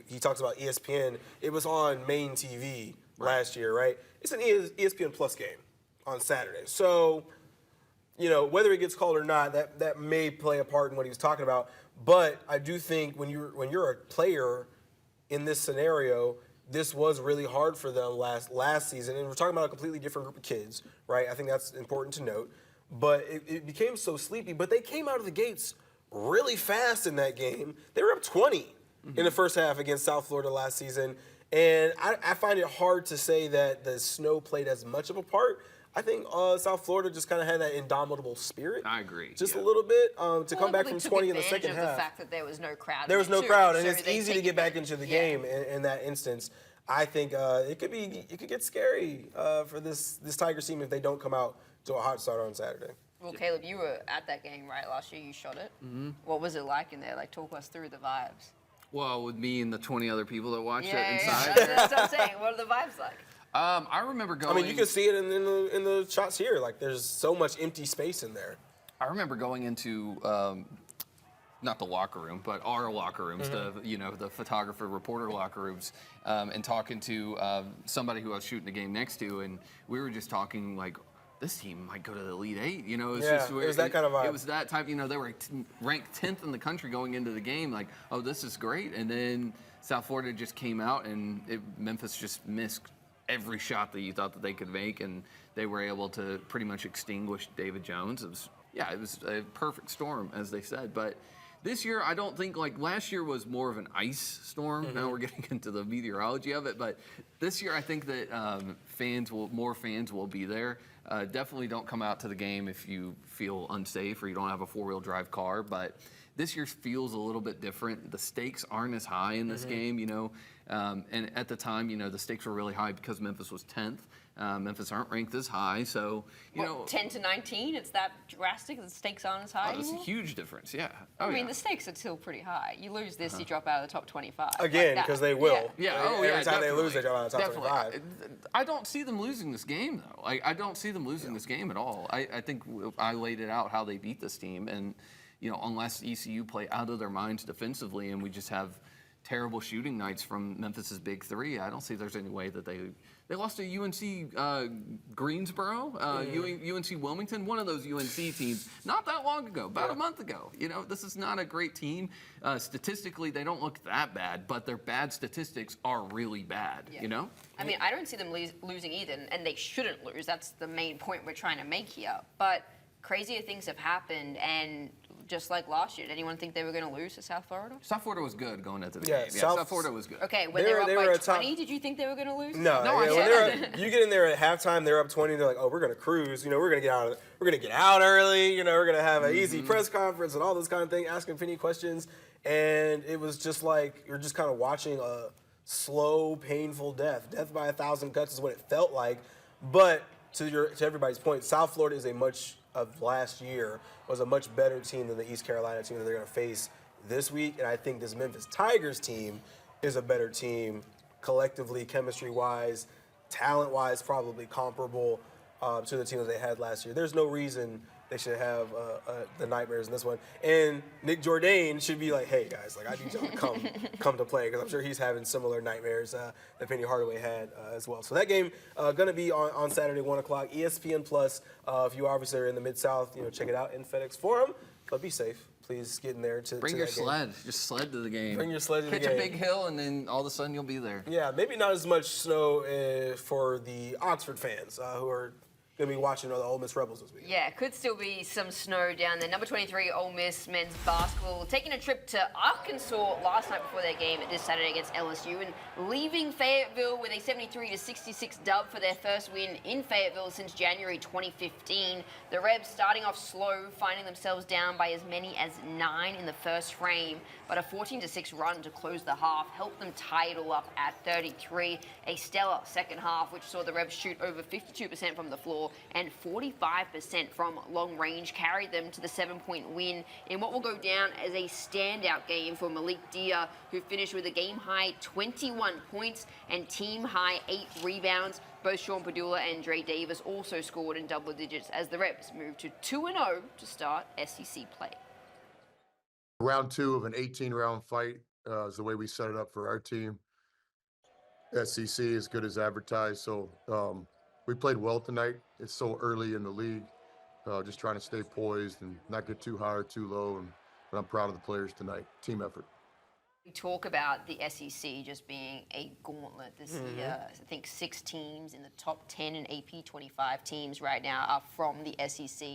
he talks about ESPN. It was on main TV last year, right? It's an ESPN Plus game on Saturday, so. Whether it gets called or not, that may play a part in what he was talking about. But I do think when you're a player in this scenario, this was really hard for them last season. And we're talking about a completely different group of kids, right? I think that's important to note. But it became so sleepy. But they came out of the gates really fast in that game. They were up 20 in the first half against South Florida last season. And I find it hard to say that the snow played as much of a part. I think South Florida just kind of had that indomitable spirit. I agree. Just a little bit to come back from 20 in the second half. The fact that there was no crowd. There was no crowd, and it's easy to get back into the game in that instance. I think it could get scary for this Tigers team if they don't come out to a hot start on Saturday. Well, Caleb, you were at that game, right? Last year, you shot it. Mm-hmm. What was it like in there? Like, talk us through the vibes. Well, with me and the 20 other people that watched it Yeah, inside. that's what I'm saying. What are the vibes like? I remember going. I mean, you can see it in the shots here. Like, there's so much empty space in there. I remember going into not the locker room, but our locker rooms, the photographer reporter locker rooms, and talking to somebody who I was shooting the game next to, and we were just talking like, this team might go to the Elite Eight. It was it was that kind of vibe. It was that type. They were ranked 10th in the country going into the game. Like, oh, this is great. And then South Florida just came out, and Memphis just missed every shot that you thought that they could make, and they were able to pretty much extinguish David Jones. It was a perfect storm, as they said. But this year, I don't think, like last year was more of an ice storm. Now we're getting into the meteorology of it, but this year I think that more fans will be there. Definitely don't come out to the game if you feel unsafe or you don't have a four-wheel drive car, but this year feels a little bit different. The stakes aren't as high in this game, and at the time, the stakes were really high because Memphis was 10th. Memphis aren't ranked as high, so 10 to 19. It's that drastic. The stakes aren't as high. Oh, that's a huge difference. Yeah. I mean, the stakes are still pretty high. You lose this, you drop out of the top 25. Again, because they will. Yeah. Every time they lose, they drop out of the top 25. I don't see them losing this game, though. I don't see them losing this game at all. I think I laid it out how they beat this team, and unless ECU play out of their minds defensively, and we just have terrible shooting nights from Memphis's big three, I don't see there's any way that they lost to UNC Greensboro, UNC Wilmington, one of those UNC teams, not that long ago, about a month ago. This is not a great team. Statistically, they don't look that bad, but their bad statistics are really bad, I mean, I don't see them losing either, and they shouldn't lose. That's the main point we're trying to make here. But crazier things have happened, and just like last year, did anyone think they were going to lose to South Florida? South Florida was good going into the game. South Florida was good. Okay, when they were up by 20, did you think they were going to lose? No, you get in there at halftime, they're up 20, they're like, oh, we're going to cruise. We're going to get out early. We're going to have an easy press conference and all this kind of thing, asking Penny questions. And it was just like you're just kind of watching a slow, painful death. Death by 1,000 cuts is what it felt like. But to everybody's point, South Florida is of last year was a much better team than the East Carolina team that they're going to face this week. And I think this Memphis Tigers team is a better team collectively, chemistry-wise, talent-wise, probably comparable to the team that they had last year. There's no reason they should have the nightmares in this one. And Nick Jourdain should be like, hey, guys, I need y'all to come to play, because I'm sure he's having similar nightmares that Penny Hardaway had as well. So that game going to be on Saturday, 1 o'clock, ESPN+. If you obviously are in the Mid-South, check it out in FedEx Forum. But be safe. Please get in there to bring your sled. Just sled to the game. Bring your sled to the game. Hit a big hill, and then all of a sudden you'll be there. Yeah, maybe not as much snow for the Oxford fans who are going to be watching the Ole Miss Rebels this week. Yeah, could still be some snow down there. Number 23, Ole Miss men's basketball, taking a trip to Arkansas last night before their game this Saturday against LSU, and leaving Fayetteville with a 73-66 dub for their first win in Fayetteville since January 2015. The Rebs starting off slow, finding themselves down by as many as 9 in the first frame, but a 14-6 run to close the half helped them tie it all up at 33. A stellar second half, which saw the Rebs shoot over 52% from the floor, floor, and 45% from long range carried them to the 7-point win in what will go down as a standout game for Malik Dia, who finished with a game-high 21 points and team-high 8 rebounds. Both Sean Padula and Dre Davis also scored in double digits as the Rebs moved to 2-0 to start SEC play. Round 2 of an 18-round fight is the way we set it up for our team. SEC is good as advertised, so we played well tonight. It's so early in the league, just trying to stay poised and not get too high or too low, but I'm proud of the players tonight. Team effort. We talk about the SEC just being a gauntlet this year. I think 6 teams in the top 10 and AP 25 teams right now are from the SEC.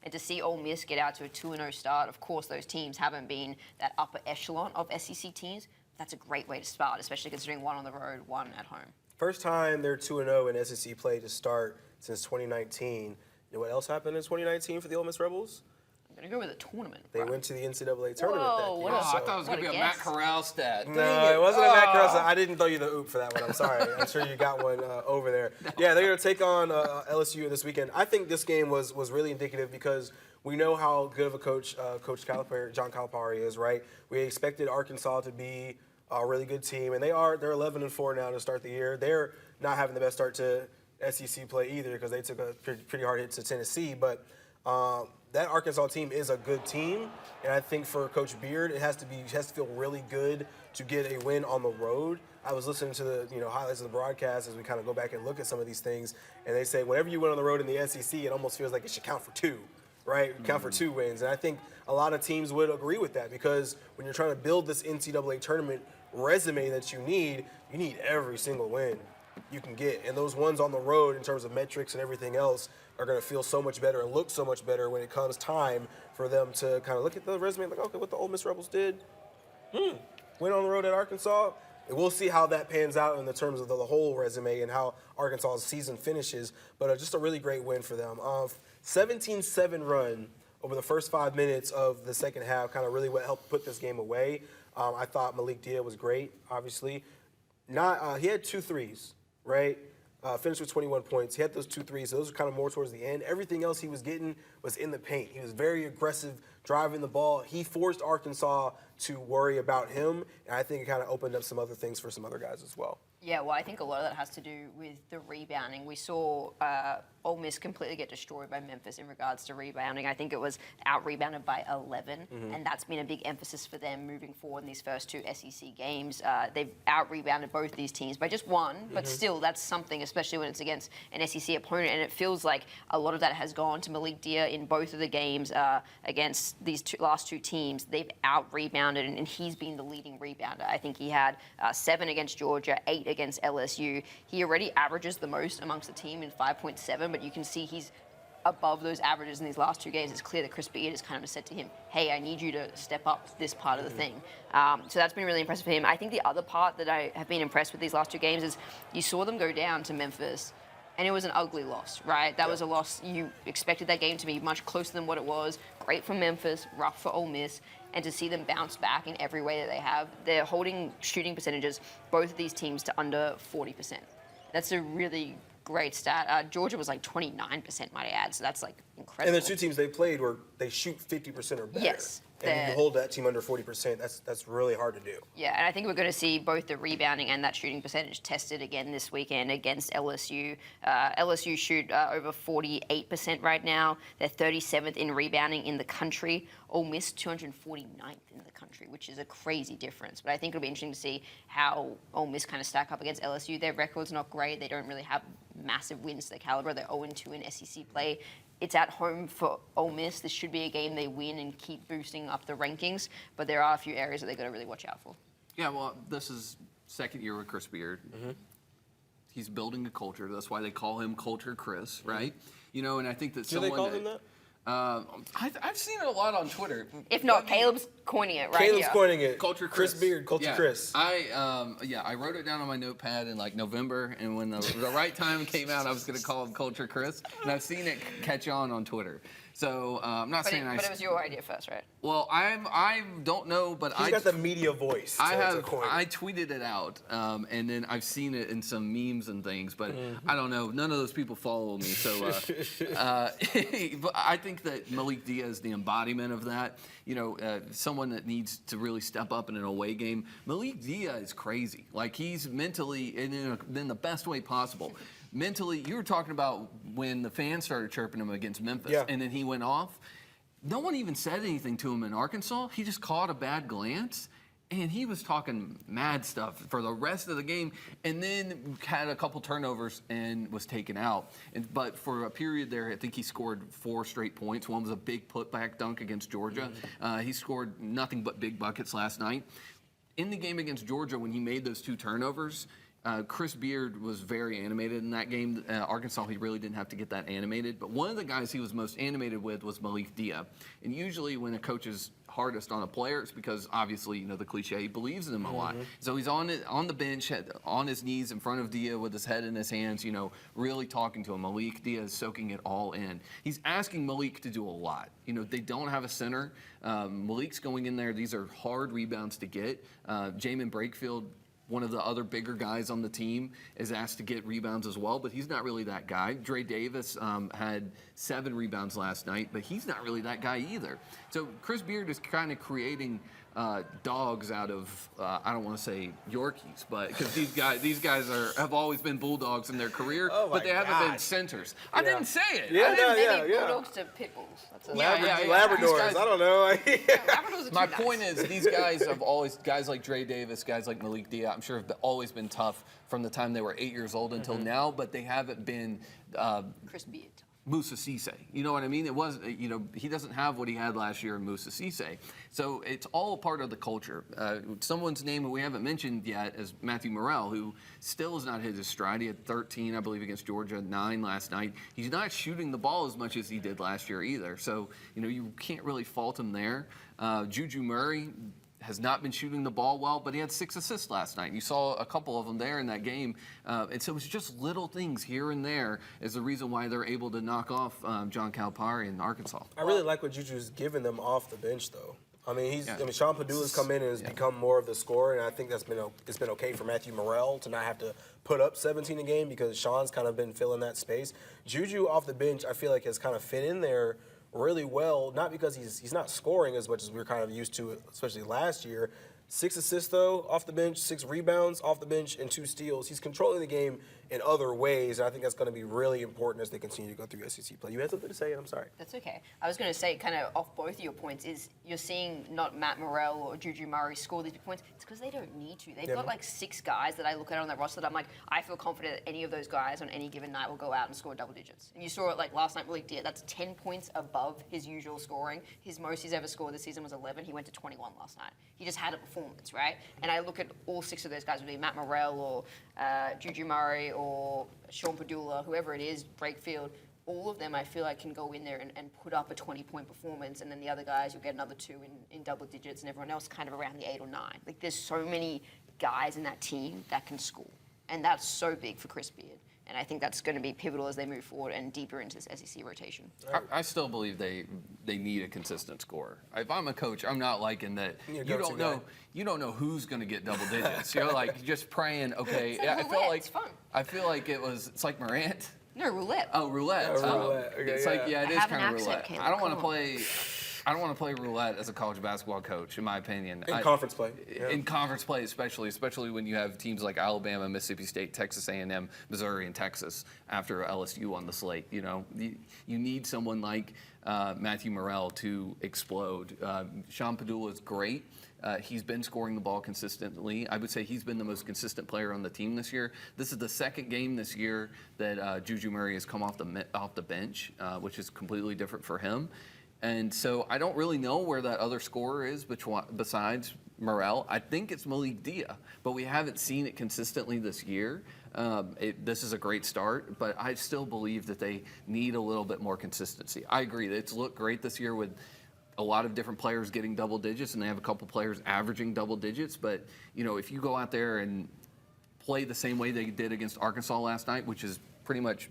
And to see Ole Miss get out to a 2-0 start, of course those teams haven't been that upper echelon of SEC teams. That's a great way to start, especially considering one on the road, one at home. First time they're 2-0 in SEC play to start since 2019. You know what else happened in 2019 for the Ole Miss Rebels? I'm going to go with a tournament. They went to the NCAA tournament that year. I thought it was going to be a Matt Corral stat. No, it wasn't a Matt Corral stat. I didn't throw you the oop for that one. I'm sorry. I'm sure you got one over there. Yeah, they're going to take on LSU this weekend. I think this game was really indicative because we know how good of a coach John Calipari is, right? We expected Arkansas to be a really good team, and they're 11-4 now to start the year. They're not having the best start to SEC play either because they took a pretty hard hit to Tennessee, but that Arkansas team is a good team, and I think for Coach Beard, he has to feel really good to get a win on the road. I was listening to the highlights of the broadcast as we kind of go back and look at some of these things, and they say whenever you win on the road in the SEC, it almost feels like it should count for 2, right? Count for 2 wins, and I think a lot of teams would agree with that because when you're trying to build this NCAA tournament resume that you need every single win you can get, and those ones on the road in terms of metrics and everything else are going to feel so much better and look so much better when it comes time for them to kind of look at the resume like, okay, what the Ole Miss Rebels did, went on the road at Arkansas. And we'll see how that pans out in the terms of the whole resume and how Arkansas's season finishes, but just a really great win for them. 17-7 run over the first 5 minutes of the second half, kind of really what helped put this game away. I thought Malik Dia was great, obviously. He had 2 threes, right? Finished with 21 points. He had those 2 threes. So those were kind of more towards the end. Everything else he was getting was in the paint. He was very aggressive driving the ball. He forced Arkansas to worry about him, and I think it kind of opened up some other things for some other guys as well. Yeah, well, I think a lot of that has to do with the rebounding. We saw Ole Miss completely get destroyed by Memphis in regards to rebounding. I think it was out-rebounded by 11, and that's been a big emphasis for them moving forward in these first 2 SEC games. They've out-rebounded both these teams by just 1, but still, that's something, especially when it's against an SEC opponent, and it feels like a lot of that has gone to Malik Dia in both of the games against these last 2 teams. They've out-rebounded, and he's been the leading rebounder. I think he had 7 against Georgia, 8 against LSU. He already averages the most amongst the team in 5.7, but you can see he's above those averages in these last 2 games. It's clear that Chris Beard has kind of said to him, hey, I need you to step up this part of the thing. So that's been really impressive for him. I think the other part that I have been impressed with these last 2 games is you saw them go down to Memphis, and it was an ugly loss, right? That was a loss. You expected that game to be much closer than what it was. Great for Memphis, rough for Ole Miss. And to see them bounce back in every way that they have, they're holding shooting percentages, both of these teams, to under 40%. That's a really great stat. Georgia was like 29%, might I add, so that's like incredible. And the 2 teams they played they shoot 50% or better. Yes. And you hold that team under 40%, that's really hard to do. Yeah, and I think we're going to see both the rebounding and that shooting percentage tested again this weekend against LSU. LSU shoot over 48% right now. They're 37th in rebounding in the country. Ole Miss 249th in the country, which is a crazy difference. But I think it'll be interesting to see how Ole Miss kind of stack up against LSU. Their record's not great. They don't really have massive wins to their caliber. They're 0-2 in SEC play. It's at home for Ole Miss. This should be a game they win and keep boosting up the rankings, but there are a few areas that they've got to really watch out for. Yeah, well, this is 2nd year with Chris Beard. He's building a culture. That's why they call him Culture Chris, right? And I think that Do they call him that? I've seen it a lot on Twitter. If not, Caleb's coining it right Caleb's here. coining it. Culture Chris Beard, Culture yeah. Chris. I wrote it down on my notepad in like November, and when the right time came out, I was going to call him Culture Chris, and I've seen it catch on Twitter. So I'm not saying But it was your idea first, right? Well, I don't know, but He's got the media voice. I tweeted it out, and then I've seen it in some memes and things, but I don't know. None of those people follow me, so but I think that Malik Dia is the embodiment of that. You know, someone that needs to really step up in an away game. Malik Dia is crazy. Like, he's mentally in the best way possible. Mentally, you were talking about when the fans started chirping him against Memphis, and then he went off. No one even said anything to him in Arkansas. He just caught a bad glance, and he was talking mad stuff for the rest of the game, and then had a couple turnovers and was taken out. But for a period there, I think he scored 4 straight points. One was a big putback dunk against Georgia. He scored nothing but big buckets last night. In the game against Georgia, when he made those 2 turnovers, Chris Beard was very animated in that game. Arkansas, he really didn't have to get that animated. But one of the guys he was most animated with was Malik Dia. And usually when a coach is hardest on a player, it's because obviously, you know, the cliche, he believes in him a lot. So he's on the bench, on his knees in front of Dia with his head in his hands, you know, really talking to him. Malik Dia is soaking it all in. He's asking Malik to do a lot. You know, they don't have a center. Malik's going in there. These are hard rebounds to get. Jamin Brakefield, one of the other bigger guys on the team, is asked to get rebounds as well, but he's not really that guy. Dre Davis had 7 rebounds last night, but he's not really that guy either. So Chris Beard is kind of creating dogs out of, I don't want to say Yorkies, but because these guys have always been Bulldogs in their career, but they haven't been centers. I didn't say it. Maybe Bulldogs to pit bulls. Labradors, I don't know. My point is, these guys have always, guys like Dre Davis, guys like Malik Dia, I'm sure have always been tough from the time they were 8 years old until now, but they haven't been Chris Beard. Musa Cisse. You know what I mean? It was, you know, he doesn't have what he had last year in Musa Cisse. So it's all part of the culture. Someone's name who we haven't mentioned yet is Matthew Morrell, who still has not hit his stride. He had 13, I believe, against Georgia, 9 last night. He's not shooting the ball as much as he did last year either. So, you know, you can't really fault him there. Juju Murray has not been shooting the ball well, but he had 6 assists last night. You saw a couple of them there in that game. And so it's just little things here and there is the reason why they're able to knock off John Calipari in Arkansas. I really like what Juju's giving them off the bench, though. I mean, Sean Padula's come in and has become more of the scorer, and I think it's been okay for Matthew Morrell to not have to put up 17 a game because Sean's kind of been filling that space. Juju off the bench, I feel like has kind of fit in there really well, not because he's not scoring as much as we were kind of used to, especially last year. 6 assists, though, off the bench, 6 rebounds off the bench, and 2 steals. He's controlling the game in other ways, and I think that's going to be really important as they continue to go through SEC play. You had something to say, and I'm sorry. That's okay. I was going to say, kind of off both of your points, is you're seeing not Matt Morrell or Juju Murray score these big points. It's because they don't need to. They've got like 6 guys that I look at on that roster that I'm like, I feel confident that any of those guys on any given night will go out and score double digits. And you saw it like last night, Malik Dia. That's 10 points above his usual scoring. His most he's ever scored this season was 11. He went to 21 last night. He just had a performance, right? And I look at all 6 of those guys, whether it be Matt Morrell or Juju Murray or Sean Padula, whoever it is, Brakefield, all of them I feel like can go in there and put up a 20-point performance, and then the other guys, you'll get another 2 in double digits, and everyone else kind of around the 8 or 9. Like, there's so many guys in that team that can score, and that's so big for Chris Beard. And I think that's going to be pivotal as they move forward and deeper into this SEC rotation. I still believe they need a consistent scorer. If I'm a coach, I'm not liking that. You don't know who's going to get double digits. You're like just praying. Okay, I feel like it's like Morant. No, roulette. Oh, roulette. Roulette. Okay, it's like it is kind of roulette. Caleb, I don't want to play. I don't want to play roulette as a college basketball coach, in my opinion. In conference play. In conference play, especially when you have teams like Alabama, Mississippi State, Texas A&M, Missouri, and Texas after LSU on the slate. You know, you need someone like Matthew Morrell to explode. Sean Padula is great. He's been scoring the ball consistently. I would say he's been the most consistent player on the team this year. This is the second game this year that Juju Murray has come off the bench, which is completely different for him. And so I don't really know where that other scorer is besides Morrell. I think it's Malik Dia, but we haven't seen it consistently this year. This is a great start, but I still believe that they need a little bit more consistency. I agree that it's looked great this year with a lot of different players getting double digits, and they have a couple players averaging double digits. But, you know, if you go out there and play the same way they did against Arkansas last night, which is pretty much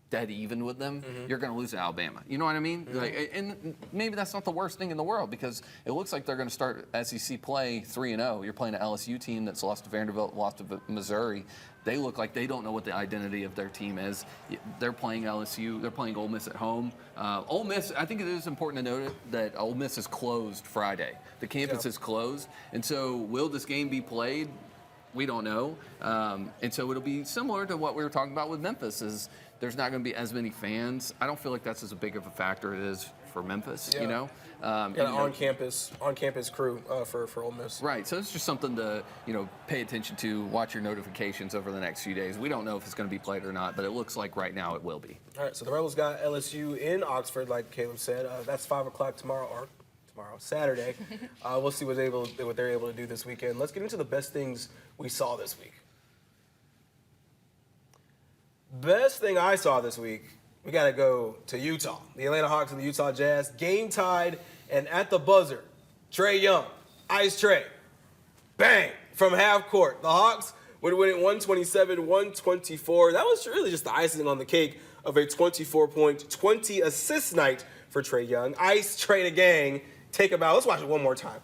dead even with them, you're going to lose to Alabama. You know what I mean? Like, and maybe that's not the worst thing in the world, because it looks like they're going to start SEC play 3-0. You're playing an LSU team that's lost to Vanderbilt, lost to Missouri. They look like they don't know what the identity of their team is. They're playing LSU. They're playing Ole Miss at home. Ole Miss, I think it is important to note that Ole Miss is closed Friday. The campus is closed. And so will this game be played? We don't know. And so it'll be similar to what we were talking about with Memphis, is there's not going to be as many fans. I don't feel like that's as big of a factor as it is for Memphis, you know? On-campus crew for Ole Miss. Right, so it's just something to, you know, pay attention to, watch your notifications over the next few days. We don't know if it's going to be played or not, but it looks like right now it will be. All right, so the Rebels got LSU in Oxford, like Caleb said. That's 5 o'clock tomorrow, Saturday. We'll see what they're able to do this weekend. Let's get into the best things we saw this week. Best thing I saw this week, we got to go to Utah. The Atlanta Hawks and the Utah Jazz, game tied, and at the buzzer, Trae Young, Ice Trae, bang, from half court. The Hawks would win it 127-124. That was really just the icing on the cake of a 24-point, 20-assist night for Trae Young. Ice Trae the gang, take a bow. Let's watch it one more time.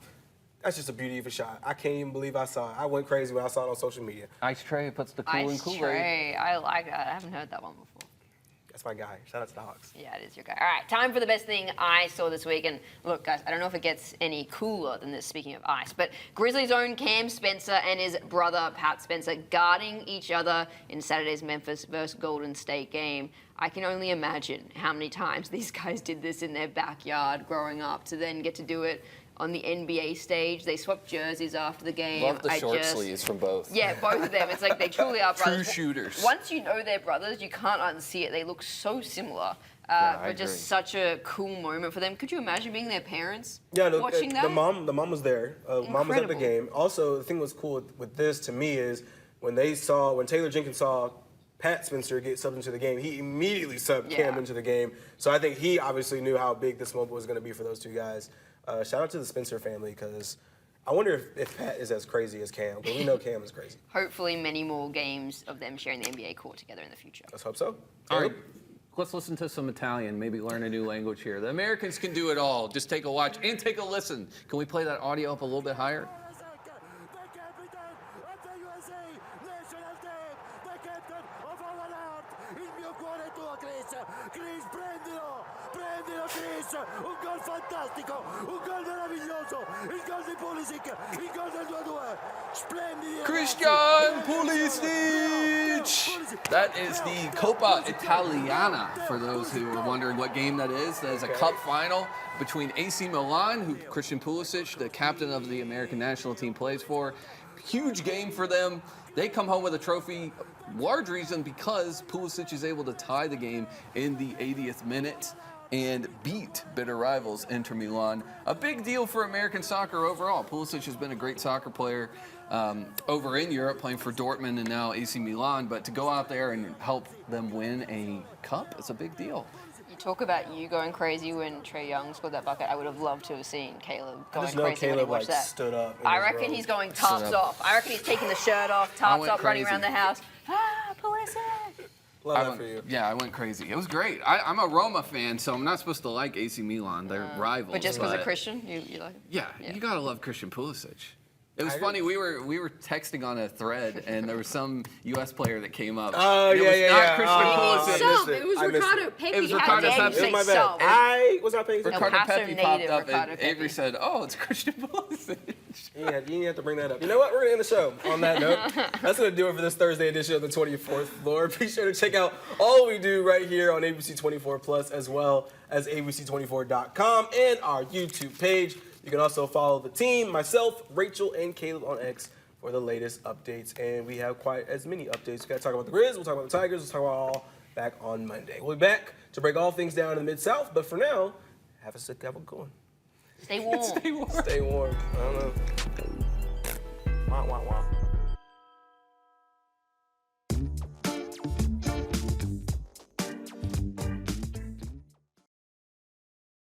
That's just a beauty of a shot. I can't even believe I saw it. I went crazy when I saw it on social media. Ice Trae puts the cool in Kool-Aid. Ice Trae, I like that. I haven't heard that one before. That's my guy. Shout out to the Hawks. Yeah, it is your guy. All right, time for the best thing I saw this week. And look, guys, I don't know if it gets any cooler than this, speaking of ice, but Grizzlies' own Cam Spencer and his brother Pat Spencer guarding each other in Saturday's Memphis versus Golden State game. I can only imagine how many times these guys did this in their backyard growing up to then get to do it on the NBA stage. They swapped jerseys after the game. Love the short sleeves from both. Yeah, both of them. It's like they truly are brothers. True shooters. Once you know they're brothers, you can't unsee it. They look so similar. But just such a cool moment for them. Could you imagine being their parents watching that? The mom was there. Mom was at the game. Also, the thing was cool with this to me is when Taylor Jenkins saw Pat Spencer get subbed into the game, he immediately subbed Cam into the game. So I think he obviously knew how big this moment was going to be for those two guys. Shout out to the Spencer family, because I wonder if Pat is as crazy as Cam, but we know Cam is crazy. Hopefully many more games of them sharing the NBA court together in the future. Let's hope so. All right, let's listen to some Italian, maybe learn a new language here. The Americans can do it all. Just take a watch and take a listen. Can we play that audio up a little bit higher? Un gol fantastico, un gol meraviglioso, il gol di Pulisic, il gol del 2-2, splendidi. Christian Pulisic! That is the Coppa Italiana, for those who are wondering what game that is. That is a cup final between AC Milan, who Christian Pulisic, the captain of the American national team, plays for. Huge game for them. They come home with a trophy. Large reason because Pulisic is able to tie the game in the 80th minute and beat bitter rivals Inter Milan. A big deal for American soccer overall. Pulisic has been a great soccer player over in Europe, playing for Dortmund and now AC Milan, but to go out there and help them win a cup, it's a big deal. You talk about you going crazy when Trae Young scored that bucket. I would have loved to have seen Caleb going I just know crazy Caleb, when he watched that. Stood up. I reckon he's going tops off. I reckon he's taking the shirt off, tops up, running around the house. Pulisic! Love that for you. Yeah, I went crazy. It was great. I'm a Roma fan, so I'm not supposed to like AC Milan. They're rivals. But just because of Christian, you like him? Yeah, you gotta love Christian Pulisic. It was funny. We were texting on a thread, and there was some U.S. player that came up. Oh, and it was not Christian Pulisic. It was Ricardo Pepi. It was Ricardo Pepi. It was my bad. I was not paying attention. Ricardo Pepi popped up, and Avery said, "Oh, it's Christian Pulisic." You didn't have to bring that up. You know what? We're going to end the show on that note. That's going to do it for this Thursday edition of the 24th Floor. Be sure to check out all we do right here on ABC 24 Plus, as well as ABC24.com and our YouTube page. You can also follow the team, myself, Rachel, and Caleb on X for the latest updates. And we have quite as many updates. We got to talk about the Grizz, we'll talk about the Tigers, we'll talk about all back on Monday. We'll be back to break all things down in the Mid-South. But for now, have a good one. Stay warm. Stay warm. I don't know. Wah, wah, wah.